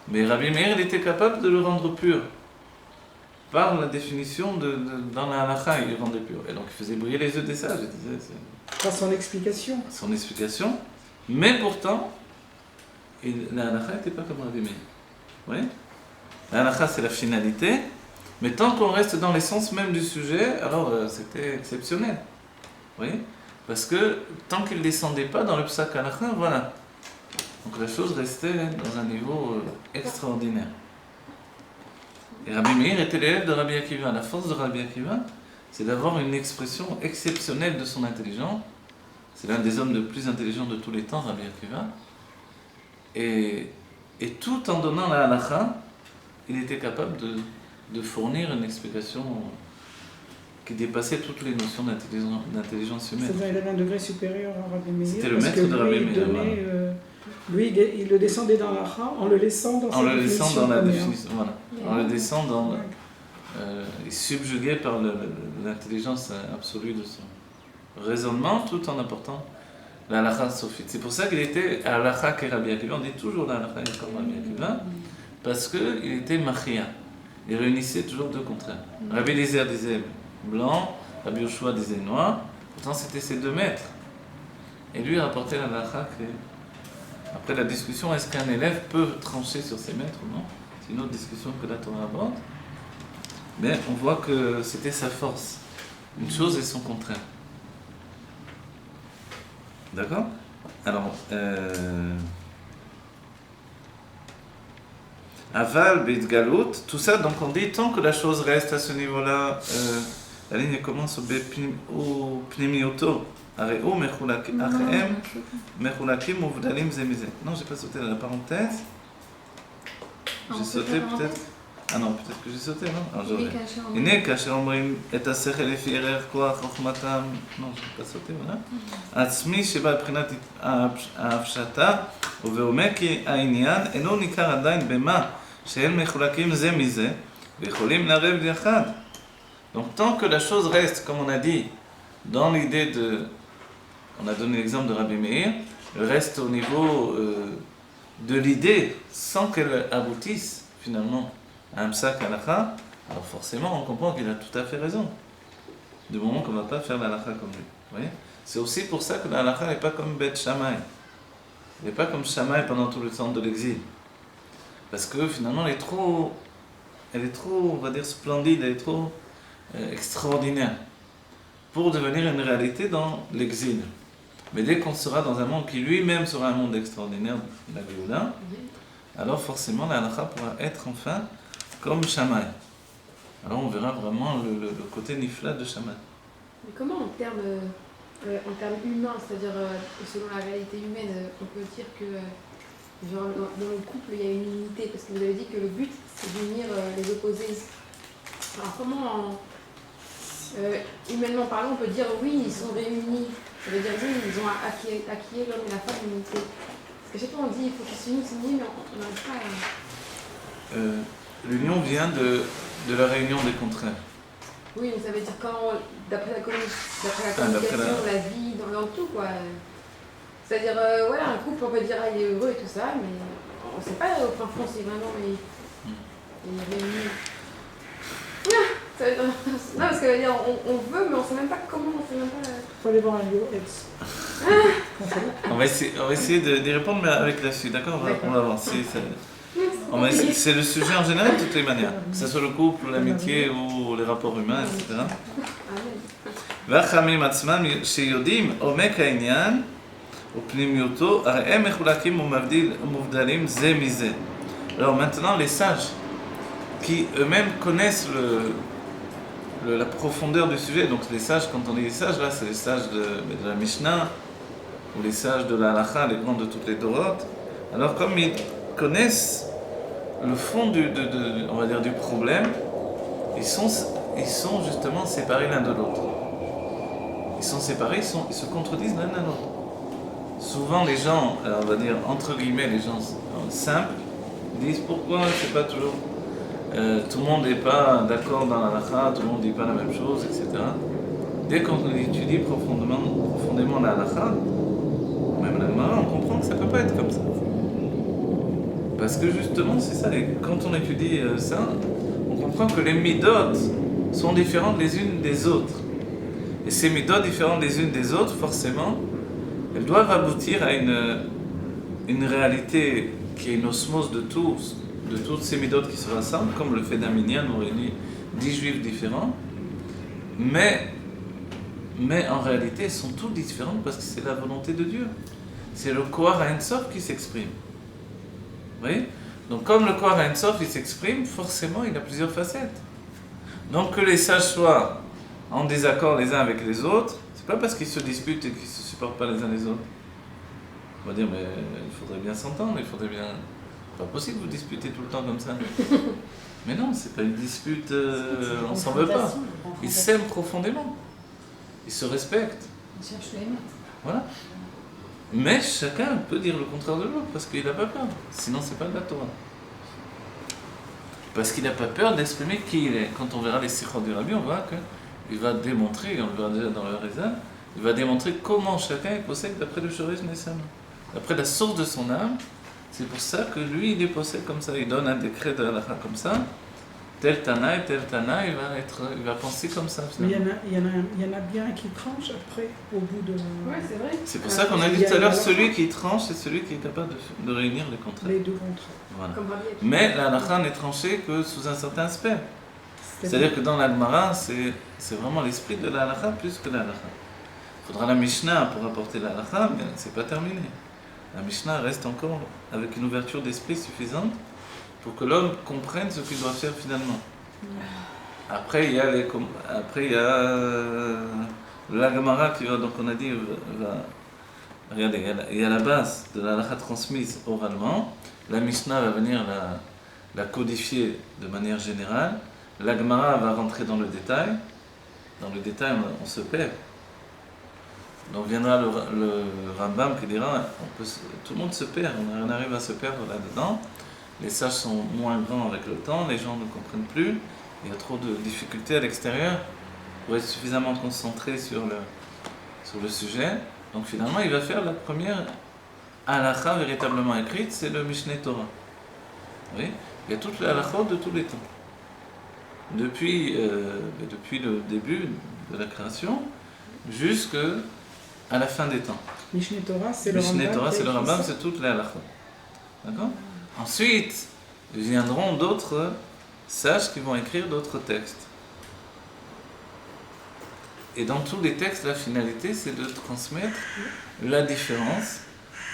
Mais Rabbi Meir, il était capable de le rendre pur. par la définition dans la halakha, il rendait pur. Et donc il faisait briller les yeux des sages, je disais, c'est Par son explication. son explication. Mais pourtant, la halakha n'était pas comme Rabbi Meir. Vous voyez ? La halakha, c'est la finalité, mais tant qu'on reste dans l'essence même du sujet, alors c'était exceptionnel. Vous voyez ? Parce que tant qu'il ne descendait pas dans le psak halakha, voilà. Donc la chose restait dans un niveau extraordinaire. Et Rabbi Meir était l'élève de Rabbi Akiva. La force de Rabbi Akiva, c'est d'avoir une expression exceptionnelle de son intelligence. C'est l'un des hommes les plus intelligents de tous les temps, Rabbi Akiva. Et tout en donnant la halakha, il était capable de fournir une explication qui dépassait toutes les notions d'intelligence humaine. C'est-à-dire qu'il avait un degré supérieur à Rabbi Meir. C'était le maître de Rabbi Meir. Lui, il le descendait dans l'Acha en le laissant dans en sa le laissant définition dans la première. définition, voilà. En le laissant dans il est subjugué par l'intelligence absolue de son raisonnement, tout en apportant la halakha sophite. C'est pour ça qu'il était à halakha que Rabbi Akiva. On dit toujours la halakha comme Rabbi Akiva, parce qu'il était machia. Il réunissait toujours deux contraires. Rabbi Eliezer disait blanc, Rabbi Yoshua disait noir. Pourtant, c'était ses deux maîtres. Et lui rapportait la halakha que... Après la discussion, est-ce qu'un élève peut trancher sur ses maîtres ou non? C'est une autre discussion que la Torah aborde. Mais on voit que c'était sa force. Une chose et son contraire. D'accord? Alors, Aval, Beit Galut, tout ça, donc on dit tant que la chose reste à ce niveau-là, la ligne commence au Pnimioto. Areo mechulakim uvdalim zemize. Non, j'ai pas sauté la parenthèse. J'ai sauté peut-être. Ah non, peut-être que j'ai sauté, non? Alors j'aurais. Hine kasher omrim et השכל לפי ערך כוח חוכמתם. Non, j'ai pas sauté, voilà. עצמי שבא מבחינת ההפשטה ובעומק העניין אינו ניכר עדיין במה שהם מחולקים זה מזה ויכולים לערב יחד. Donc tant que la chose reste, comme on a dit, dans l'idée de... On a donné l'exemple de Rabbi Meir, elle reste au niveau de l'idée, sans qu'elle aboutisse finalement à un psak halakha, alors forcément on comprend qu'il a tout à fait raison. Du moment qu'on ne va pas faire l'halakha comme lui. Vous voyez? C'est aussi pour ça que la halakha n'est pas comme Beth Shammai. Elle n'est pas comme Shammai pendant tout le temps de l'exil. Parce que finalement elle est trop, on va dire, splendide, elle est trop extraordinaire pour devenir une réalité dans l'exil. Mais dès qu'on sera dans un monde qui lui-même sera un monde extraordinaire, la Géoula, alors forcément la halakha pourra être enfin comme Shammai. Alors on verra vraiment le côté nifla de Shammai. Mais comment en termes humains, c'est-à-dire selon la réalité humaine, on peut dire que genre, dans le couple il y a une unité, parce que vous avez dit que le but c'est d'unir les opposés. Alors comment, humainement parlant, on peut dire oui, ils sont réunis? Ça veut dire oui, ils ont acquis l'homme et la femme l'unité. Parce que chaque fois on dit il faut qu'ils s'unissent, mais on n'arrive pas à... L'union vient de la réunion des contraires. Oui, mais ça veut dire quand, d'après la communication, la vie, dans tout quoi. C'est-à-dire, voilà, un couple on peut dire il est heureux et tout ça, mais on ne sait pas au fin fond si vraiment il est réuni. Non, parce que dire, on veut, mais on ne sait même pas comment, on ne sait même pas... Il faut aller voir un ex. On va essayer d'y répondre, mais avec la suite, d'accord? On va avancer. C'est le sujet en général de toutes les manières, que ce soit le couple, l'amitié ou les rapports humains, etc. והחכמים עצמם שיודעים עומק העניין ופנימיותו, הרי הם מחולקים ומובדלים זה מזה. Alors maintenant, les sages, qui eux-mêmes connaissent la profondeur du sujet, donc les sages, quand on dit les sages, là, c'est les sages de la Mishnah, ou les sages de la Halacha, les grands de toutes les Dorotes. Alors comme ils connaissent le fond on va dire, du problème, ils sont justement séparés l'un de l'autre. Ils sont séparés, ils se contredisent l'un à l'autre. Souvent les gens, on va dire entre guillemets, les gens simples, disent pourquoi c'est pas toujours... tout le monde n'est pas d'accord dans la halakha, tout le monde ne dit pas la même chose, etc. Dès qu'on étudie profondément la halakha, même la Gemara, on comprend que ça ne peut pas être comme ça. Parce que justement, c'est ça, quand on étudie ça, on comprend que les midot sont différentes les unes des autres. Et ces midot différentes les unes des autres, forcément, elles doivent aboutir à une réalité qui est une osmose de toutes ces midot qui se rassemblent, comme le fait d'un minyan, on réunit 10 juifs différents, mais en réalité, elles sont toutes différentes parce que c'est la volonté de Dieu. C'est le Koar Ein Sof qui s'exprime. Vous voyez ? Donc comme le Koar Ein Sof il s'exprime, forcément il a plusieurs facettes. Donc que les sages soient en désaccord les uns avec les autres, c'est pas parce qu'ils se disputent et qu'ils se supportent pas les uns les autres. On va dire, mais il faudrait bien s'entendre, il faudrait bien... C'est pas possible de vous disputer tout le temps comme ça. Mais non, c'est pas une dispute, on s'en veut pas. Ils s'aiment profondément. Ils se respectent. On cherche les mettre. Voilà. Mais chacun peut dire le contraire de l'autre parce qu'il n'a pas peur. Sinon, c'est pas de la Torah. Parce qu'il n'a pas peur d'exprimer qui il est. Quand on verra les sikhot du Rabbi, on verra qu'il va démontrer, on le verra déjà dans le Harizal, il va démontrer comment chacun est possède d'après le Shoresh Nesam. D'après la source de son âme, c'est pour ça que lui, il est possède comme ça. Il donne un décret de halakha comme ça. Tel Tana et tel Tana, il va penser comme ça. Mais il y en a bien qui tranche après, au bout de... Ouais, c'est vrai. C'est pour ça qu'on a dit tout à l'heure, celui qui tranche, c'est celui qui est capable de réunir les contraires. Les deux contraires. Voilà. Comme Rabbi Akiva. Mais la halakha n'est tranchée que sous un certain aspect. C'est-à-dire que dans la Gemara, c'est vraiment l'esprit de la halakha plus que la halakha. Il faudra la Mishnah pour apporter la halakha, mais c'est pas terminé. La Mishnah reste encore avec une ouverture d'esprit suffisante pour que l'homme comprenne ce qu'il doit faire finalement. Après, il y a la Gemara qui va, donc on a dit, regardez, il y a la base de la halakha transmise oralement. La Mishnah va venir la codifier de manière générale. La Gemara va rentrer dans le détail. Dans le détail, on se perd. Donc viendra le Rambam qui dira, tout le monde se perd, on arrive à se perdre là-dedans. Les sages sont moins grands avec le temps, les gens ne comprennent plus, il y a trop de difficultés à l'extérieur pour être suffisamment concentré sur le sujet. Donc finalement, il va faire la première halakha véritablement écrite, c'est le Mishneh Torah. Oui, il y a toutes les halakhot de tous les temps. Depuis le début de la création jusqu'à la fin des temps. Mishneh Torah, c'est le Rambam. Mishneh Torah, c'est le Rambam, c'est toutes les halakhot. D'accord ? Ensuite, viendront d'autres sages qui vont écrire d'autres textes. Et dans tous les textes, la finalité, c'est de transmettre la différence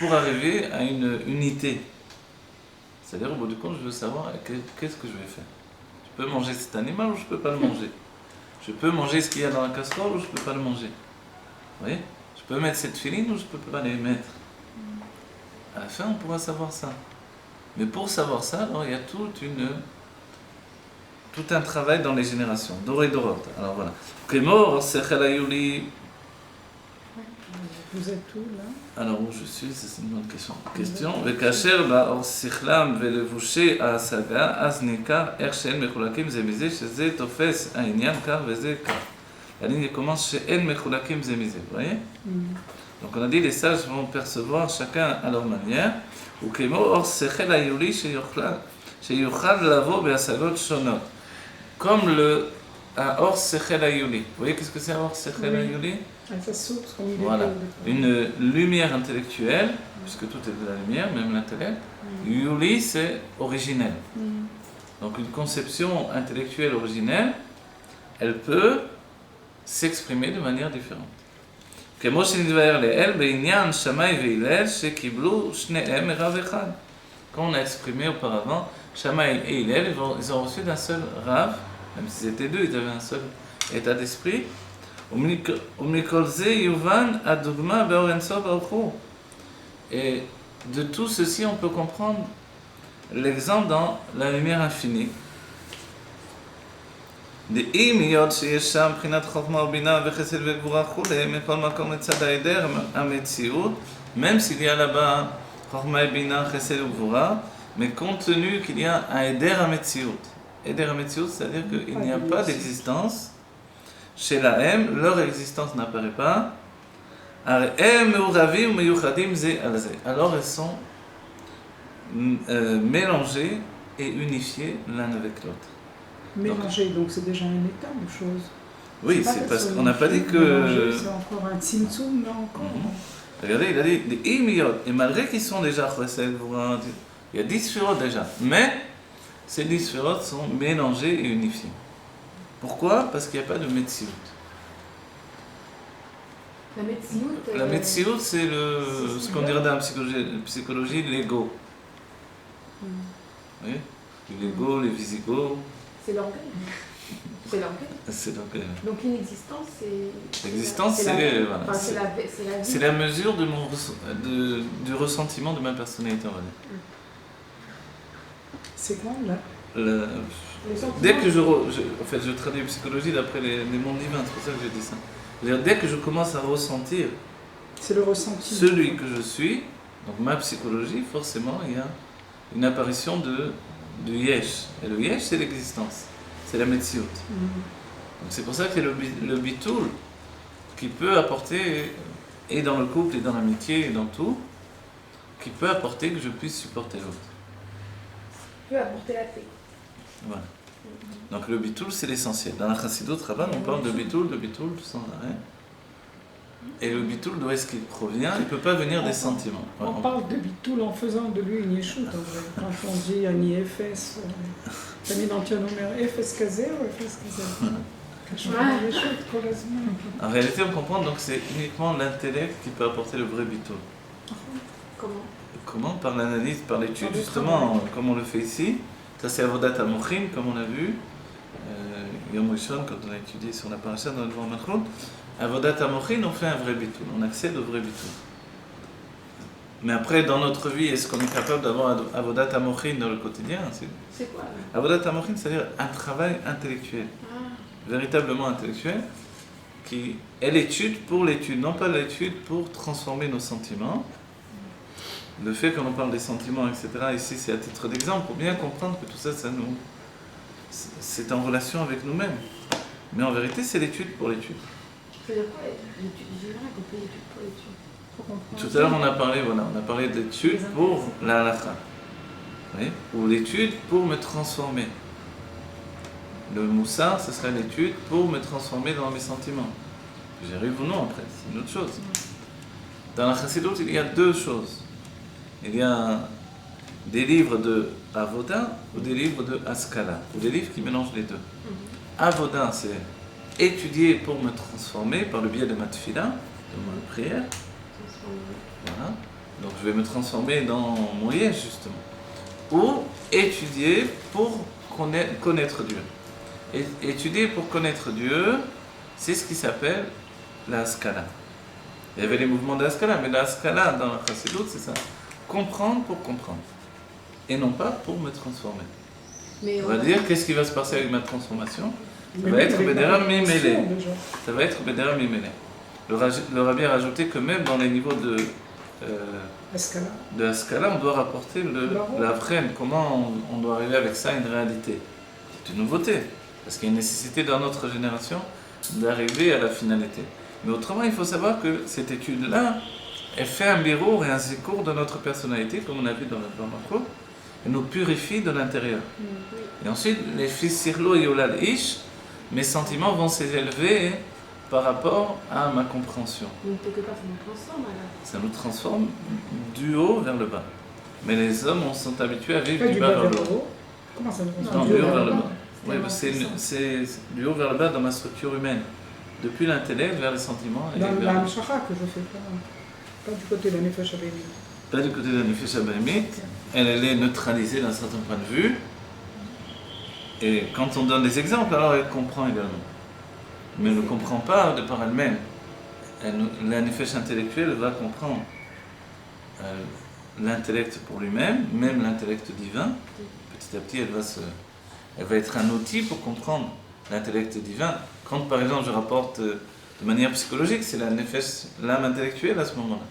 pour arriver à une unité. C'est-à-dire, au bout du compte, je veux savoir qu'est-ce que je vais faire. Je peux manger cet animal ou je ne peux pas le manger. Je peux manger ce qu'il y a dans la casserole ou je ne peux pas le manger. Vous voyez ? Je peux mettre cette filine ou je ne peux pas les mettre. À la fin, on pourra savoir ça. Mais pour savoir ça, alors, il y a tout un travail dans les générations, Dor et Dorot. Alors voilà. Kemor, Sechel Ayuli. Vous êtes où là ? Alors où je suis, c'est une bonne question. Vekacher Baor Sichlam Velevouché Asaga, Aznikar, Ershen Mechulakim Zemizé, Sheze Tofes Aïnian Kar Veze Kar. La ligne commence chez En Mechulakim Zemizé, vous voyez ? Donc on a dit les sages vont percevoir chacun à leur manière. Ou Kemo Or Sechel Ayuli Sheyuchal Lavo Beasalot Shonot. Comme le Or Sechel Ayuli. Vous voyez qu'est-ce que c'est Or Sechel Ayuli ? Ça source comme il Voilà, est. une lumière intellectuelle, puisque tout est de la lumière, même l'intellect. Yuli, c'est originel. Donc une conception intellectuelle originelle, elle peut s'exprimer de manière différente. כמו שנתבהר לאל בעניין שמאי והלל שקיבלו שניהם מרב אחד. Comme on a exprimé auparavant, Shammai et Hillel, ils ont reçu d'un seul Rav, même s'ils étaient deux, ils avaient un seul état d'esprit. ומכל זה יובן הדוגמה באור אין סוף ברוך הוא. Et de tout ceci, on peut comprendre l'exemple dans la lumière infinie. דאם היות שיש שם מבחינת חוכמה ובינה וחסד וגבורה וכולי, מכל מקום לצד ההיעדר המציאות, même s'il y a là-bas חוכמה ובינה, חסד וגבורה, mais compte tenu qu'il y a un היעדר המציאות. היעדר המציאות, c'est-à-dire qu'il n'y a pas d'existence chez la M, leur existence n'apparaît pas. Alors elles sont mélangées et unifiées l'un avec l'autre. Mélanger, donc c'est déjà une étape de chose. Oui, c'est parce qu'on n'a pas dit que... Mélanger, c'est encore un tzimtzum, là encore. Regardez, il a dit des imiyot, et malgré qu'ils sont déjà chesed, il y a 10 sphérot déjà, mais ces 10 sphérot sont mélangées et unifiées. Pourquoi? Parce qu'il n'y a pas de metsiout. La metsiout, c'est ce qu'on dirait dans la psychologie, l'ego. Oui, l'ego, les visigoths. C'est l'orgueil. C'est l'orgueil. C'est l'orgueil. Donc l'inexistence, c'est... L'existence, c'est voilà, voilà, c'est la vie. c'est la mesure du ressentiment de ma personnalité, on va dire. C'est quoi là? Dès que en fait, je traduis psychologie d'après les mondes divins, c'est pour ça que je dis ça. C'est-à-dire, dès que je commence à ressentir c'est le ressenti. Celui que je suis, donc ma psychologie, forcément, il y a une apparition de yesh. Et le yesh, c'est l'existence, c'est la metsiout. Donc c'est pour ça que le bitoul, qui peut apporter, et dans le couple, et dans l'amitié, et dans tout, qui peut apporter que je puisse supporter l'autre. Peut apporter la paix. Voilà. Donc le bitoul, c'est l'essentiel. Dans la Chassidut Rabban, on parle de bitoul sans arrêt. Et le bitoul, d'où est-ce qu'il provient? Il ne peut pas venir des sentiments. On parle de bitoul en faisant de lui une yeshut. Quand on dit un IFS, t'as mis dans ton numéro FS Kazer ou FS Kazer? En réalité, on comprend donc c'est uniquement l'intellect qui peut apporter le vrai bitoul. Comment? Par l'analyse, par l'étude, justement, comme on le fait ici. Ça, c'est Avodat HaMochin, comme on a vu. Yom Rishon, quand on a étudié sur la paracha dans le Dvar Machlot. Avodat HaMochin, on fait un vrai bitoul. On accède au vrai bitoul. Mais après, dans notre vie, est-ce qu'on est capable d'avoir Avodat HaMochin dans le quotidien? C'est quoi? Avodat HaMochin, c'est-à-dire un travail intellectuel. Véritablement intellectuel, qui est l'étude pour l'étude, non pas l'étude pour transformer nos sentiments. Le fait qu'on parle des sentiments, etc., ici c'est à titre d'exemple, pour bien comprendre que tout ça, c'est en relation avec nous-mêmes. Mais en vérité, c'est l'étude pour l'étude. Ça veut dire quoi l'étude? J'ai jamais compris l'étude pour l'étude. Tout à l'heure, on a parlé d'étude pour la halakha. Oui? Ou l'étude pour me transformer. Le moussar, ce serait l'étude pour me transformer dans mes sentiments. J'y arrive ou non après, c'est une autre chose. Dans la Chassidut, il y a deux choses. Il y a des livres de Avoda ou des livres de Haskala, ou des livres qui mélangent les deux. Avoda, c'est étudier pour me transformer par le biais de ma tefila, de ma prière. Voilà. Donc je vais me transformer dans mon yesh, justement. Ou étudier pour connaître Dieu. Et étudier pour connaître Dieu, c'est ce qui s'appelle la Haskala. Il y avait les mouvements de Haskala, mais la Haskala dans la Chassidut, c'est ça. Comprendre pour comprendre. Et non pas pour me transformer. Mais on va dire, qu'est-ce qui va se passer avec ma transformation? Ça va être Bedera Mimele. Ça va être Bedera Mimele. Le Rabbi a rajouté que même dans les niveaux de Haskala, on doit rapporter la vraine. Comment on doit arriver avec ça à une réalité? C'est une nouveauté. Parce qu'il y a une nécessité dans notre génération d'arriver à la finalité. Mais autrement, il faut savoir que cette étude-là, elle fait un birour et un zikour de notre personnalité, comme on a vu dans le Dvar Machlot, et nous purifie de l'intérieur. Et ensuite, les fils Sirlo et Yolal Ish, mes sentiments vont s'élever par rapport à ma compréhension. Donc, quelque part, ça nous transforme alors. Ça nous transforme du haut vers le bas. Mais les hommes, on sont habitués à vivre du bas vers le haut. Comment ça nous transforme? Non, du haut vers le bas. Oui, c'est du haut vers le bas dans ma structure humaine. Depuis l'intellect vers les sentiments. Dans la Mishracha que je fais pas du côté de la Nefesh Abémite. Pas du côté de la Nefesh Abémite. Elle est neutralisée d'un certain point de vue. Et quand on donne des exemples, alors elle comprend également. Mais elle ne comprend pas de par elle-même. La Nefesh intellectuelle va comprendre l'intellect pour lui-même, même l'intellect divin. Petit à petit, elle va être un outil pour comprendre l'intellect divin. Quand par exemple je rapporte de manière psychologique, c'est la nefesh, l'âme intellectuelle à ce moment-là.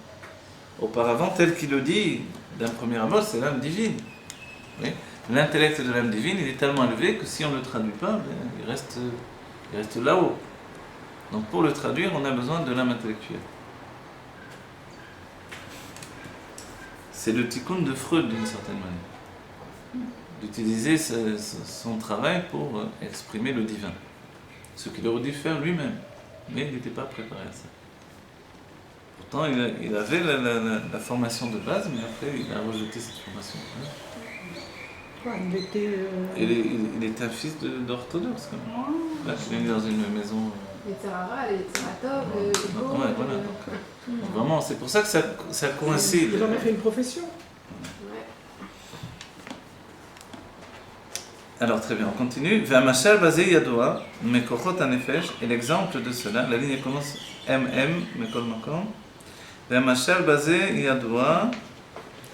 Auparavant, tel qu'il le dit d'un premier abord, c'est l'âme divine. Oui. L'intellect de l'âme divine, il est tellement élevé que si on ne le traduit pas, il reste là-haut. Donc pour le traduire, on a besoin de l'âme intellectuelle. C'est le tikkun de Freud d'une certaine manière. d'utiliser son travail pour exprimer le divin. Ce qu'il aurait dû faire lui-même, mais il n'était pas préparé à ça. Pourtant, il avait la formation de base, mais après, il a rejeté cette formation. Il était... Il est un fils d'orthodoxe, quand même. Là, il est né dans une maison... Les Tsarara, les Tsaratov, les Go... Ouais, voilà. Donc, vraiment, c'est pour ça que ça coïncide. Il en a fait une profession. Ouais. Alors très bien, on continue. Ve'amashal basé yadoua, mekochot hanefesh, et l'exemple de cela, la ligne commence MM, mekol makom. Ve'amashal basé yadoua,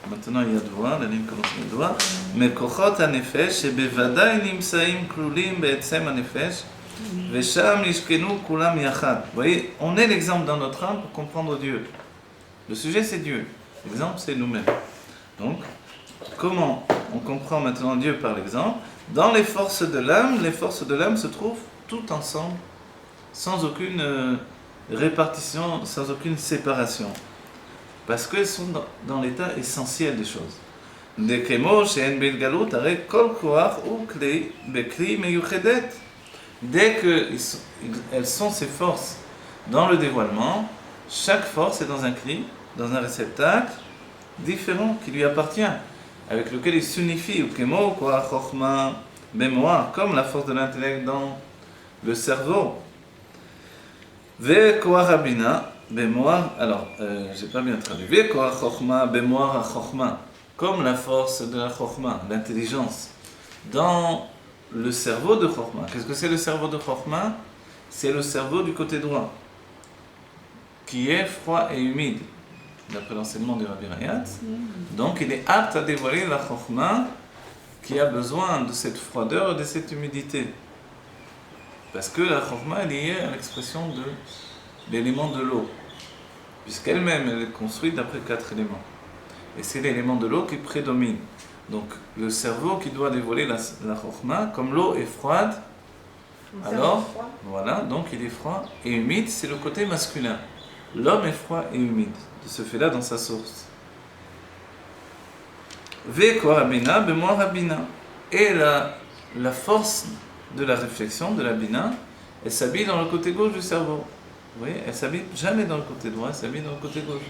maintenant yadoua, la ligne commence yadoua, mekochot hanefesh, et bevadai nimsaim klulim be'etzem hanefesh, ve'sham yishkenu kulam yachad. Vous voyez, on est l'exemple dans notre âme pour comprendre Dieu. Le sujet c'est Dieu, l'exemple c'est nous-mêmes. Donc, comment on comprend maintenant Dieu par l'exemple? Dans les forces de l'âme se trouvent tout ensemble, sans aucune répartition, sans aucune séparation. Parce qu'elles sont dans l'état essentiel des choses. Dès qu'elles sont ces forces dans le dévoilement, chaque force est dans un cli, dans un réceptacle différent qui lui appartient, avec lequel il s'unifie, comme la force de l'intellect dans le cerveau. Alors, j'ai pas bien traduit. Comme la force de la chokhma, l'intelligence, dans le cerveau de chokhma. Qu'est-ce que c'est le cerveau de chokhma? C'est le cerveau du côté droit, qui est froid et humide, d'après l'enseignement du Rabbi Rayat. Donc il est apte à dévoiler la chokhma qui a besoin de cette froideur et de cette humidité. Parce que la chokhma est liée à l'expression de l'élément de l'eau. Puisqu'elle-même elle est construite d'après 4 éléments. Et c'est l'élément de l'eau qui prédomine. Donc le cerveau qui doit dévoiler la chokhma, comme l'eau est froide, alors voilà, donc il est froid et humide, c'est le côté masculin. L'homme est froid et humide, de ce fait-là dans sa source. Et la force de la réflexion, de la bina, elle s'habille dans le côté gauche du cerveau. Vous voyez, elle s'habille jamais dans le côté droit, elle s'habille dans le côté gauche.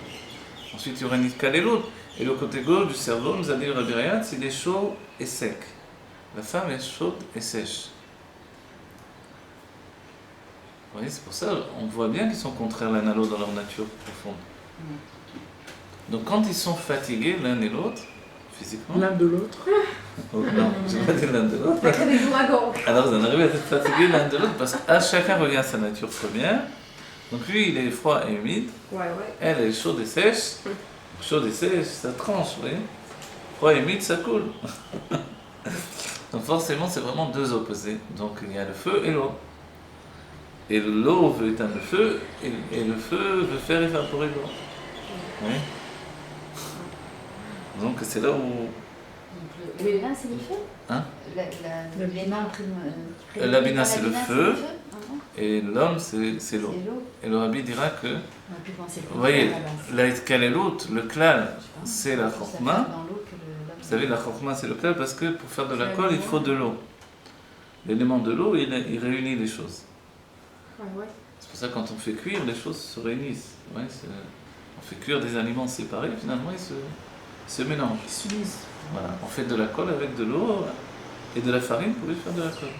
Ensuite, il y aura Nitkal et l'autre. Et le côté gauche du cerveau, nous a dit le Rabbi Rayat, il est chaud et sec. La femme est chaude et sèche. Vous voyez, c'est pour ça, on voit bien qu'ils sont contraires l'un à l'autre dans leur nature profonde. Donc quand ils sont fatigués l'un et l'autre, physiquement... L'un de l'autre. Oh, non, je vais pas dire l'un de l'autre. Des ouragans. Alors vous en arrivez à être fatigués l'un de l'autre parce qu'à chacun revient à sa nature première. Donc lui, il est froid et humide. Ouais. Elle est chaude et sèche. Chaude et sèche, ça tranche, vous voyez. Froid et humide, ça coule. Donc forcément, c'est vraiment deux opposés. Donc il y a le feu et l'eau. Et l'eau veut éteindre le feu, et le feu veut faire évaporer l'eau. Oui. Donc c'est là où... Le vin, c'est le feu. Hein? Les mains La bina, c'est le feu, et l'homme, c'est l'eau. C'est l'eau. Et le rabbi dira que, vous voyez, le klal, c'est la chokhma. Vous savez, la chokhma, c'est le klal parce que pour faire de la colle, il faut de l'eau. L'élément de l'eau, il réunit les choses. Ouais. C'est pour ça que quand on fait cuire, les choses se réunissent. Ouais, on fait cuire des aliments séparés, finalement, ils se mélangent. Ils s'unissent. Voilà. On fait de la colle avec de l'eau et de la farine pour lui faire de la colle.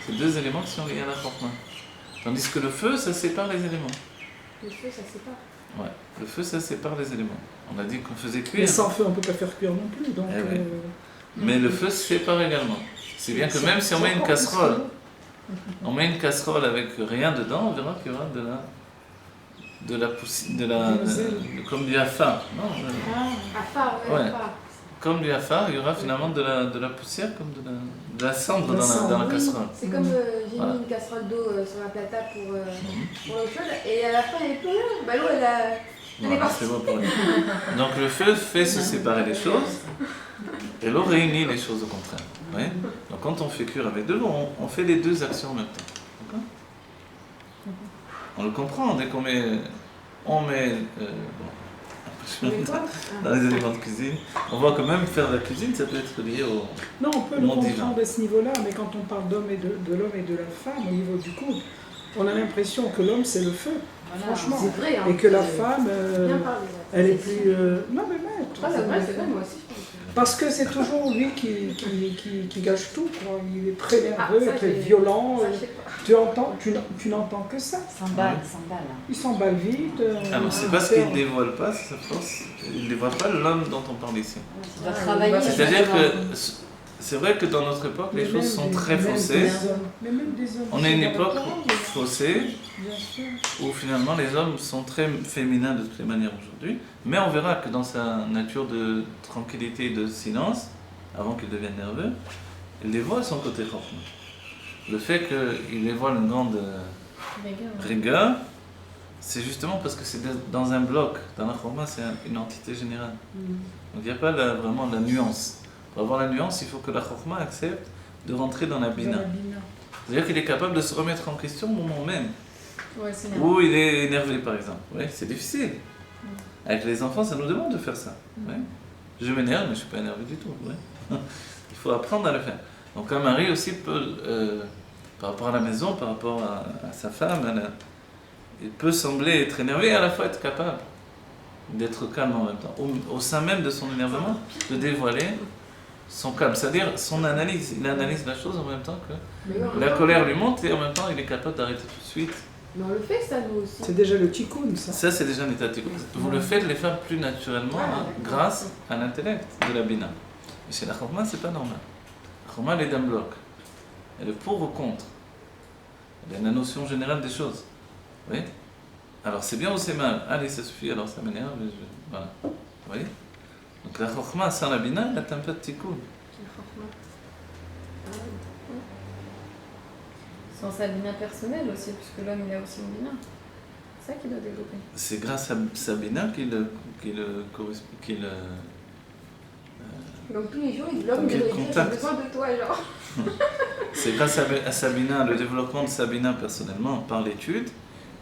C'est deux éléments qui sont liés à la chokhma. Tandis que le feu, ça sépare les éléments. Le feu, ça sépare. Ouais, le feu, ça sépare les éléments. On a dit qu'on faisait cuire. Mais sans feu, on ne peut pas faire cuire non plus. Donc, Eh ouais. Mais le feu sépare également. C'est bien que même si on met une casserole, avec rien dedans, on verra qu'il y aura de la poussière, comme du afar. Non, Afar, ouais. Afar. Comme du afar, il y aura finalement de la poussière, comme de la cendre dans la casserole. C'est comme j'ai mis une casserole d'eau sur la plata pour l'eau chaude, et à la fin, elle est plus là. Bah, l'eau, elle est Voilà, partie. c'est bon pour elle. Donc le feu fait se séparer les choses, et l'eau réunit les choses au contraire. Ouais. Donc quand on fait cuire avec de l'eau, on fait les deux actions en même temps. D'accord? On le comprend dès qu'on met... Après Mais quoi dans les éléments de cuisine. On voit quand même faire de la cuisine, ça peut être lié au... Non, on peut le Monde comprendre divin. à ce niveau-là, mais quand on parle d'homme et de l'homme et de la femme au niveau du couple, on a l'impression que l'homme c'est le feu, franchement, C'est vrai, hein. et que la femme, Bien parlé, ouais. elle est C'est- plus. Non mais maître. Ah, c'est vrai, moi aussi. je pense. Parce que c'est toujours lui qui gâche tout, quoi. Il est très nerveux, ça, très j'ai- violent. Ça, je sais pas. Tu n'entends que ça. 100 balles, 100 balles. Il s'emballe vite. Alors c'est pas ce qu'il ne dévoile pas, c'est sa force. Il ne dévoile pas l'homme dont on parle ici. Tu dois travailler. C'est-à-dire justement. que c'est vrai que dans notre époque, les Mais choses même sont des- très même faussées. des hommes- Mais même des hommes. On qui est une sont époque d'accord, faussée bien sûr. où finalement les hommes sont très féminins de toutes les manières aujourd'hui. Mais on verra que dans sa nature de tranquillité et de silence, avant qu'il devienne nerveux, il dévoile son côté chokma. Le fait qu'il dévoile une grande rigueur, c'est justement parce que c'est dans un bloc. Dans la chokma, c'est une entité générale. Donc il n'y a pas vraiment la nuance. Pour avoir la nuance, il faut que la chokma accepte de rentrer dans la Dans bina. la bina. C'est-à-dire qu'il est capable de se remettre en question au moment même Ouais, c'est où il est énervé, par exemple. Oui, c'est difficile. Avec les enfants, ça nous demande de faire ça. Ouais. Je m'énerve, mais je ne suis pas énervé du tout. Ouais. Il faut apprendre à le faire. Donc un mari aussi peut, par rapport à la maison, par rapport à sa femme, il peut sembler être énervé et à la fois être capable d'être calme en même temps. Au sein même de son énervement, de dévoiler son calme, c'est-à-dire son analyse. Il analyse la chose en même temps que Mais ouais, en la même colère temps, lui monte et en même temps il est capable d'arrêter tout de suite. Mais on le fait, ça, nous aussi. C'est déjà le tikkun, ça. Ça, c'est déjà un état de vous le faites les femmes plus naturellement grâce à l'intellect de la bina. Mais chez la chokma, c'est pas normal. La chokma, elle est d'un bloc. Elle est pour ou contre. Elle a la notion générale des choses. Oui. Alors c'est bien ou c'est mal? Allez, ça suffit, alors ça m'énerve. Voilà. Vous voyez? Donc la chokma sans la bina, elle a un peu de tikkun. Sans sa bina personnelle aussi, puisque l'homme il a aussi une bina. C'est ça qu'il doit développer. C'est grâce à sa bina qu'il Donc tous les jours, l'homme Quel devrait dire j'ai contact. besoin de toi, genre. c'est grâce à Sabina, le développement de Sabina personnellement par l'étude,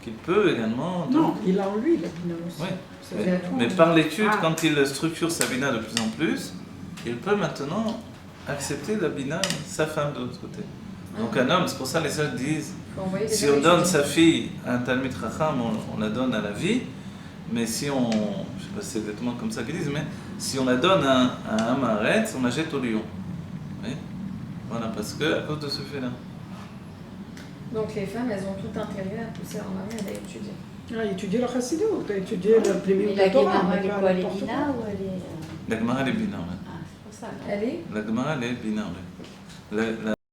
qu'il peut également... Non, il a en lui la bina aussi. Oui. Ça Mais, vient tout. mais par l'étude, Ah. quand il structure Sabina de plus en plus, il peut maintenant accepter la Bina, sa femme de l'autre côté. Donc un homme, c'est pour ça les sages disent, Faut envoyer des si on gens donne étudier. sa fille à un Talmid Chacham, on la donne à la vie, mais si on, je ne sais pas si c'est exactement comme ça qu'ils disent, mais si on la donne à un Maharet, on la jette au lion. Oui. Voilà, parce que à cause de ce fait-là. Donc les femmes, elles ont tout intérêt à pousser leur mari à aller étudier. Ah, étudier le chassidut, tu as étudié le Mais premier la Torah, Guémara, mais elle est pas quoi? Elle est n'importe bina quoi. ou elle est. La Gemara, elle est Bina. Ouais. Ah, c'est pour ça. Elle est La Gemara, elle est Bina. Ouais.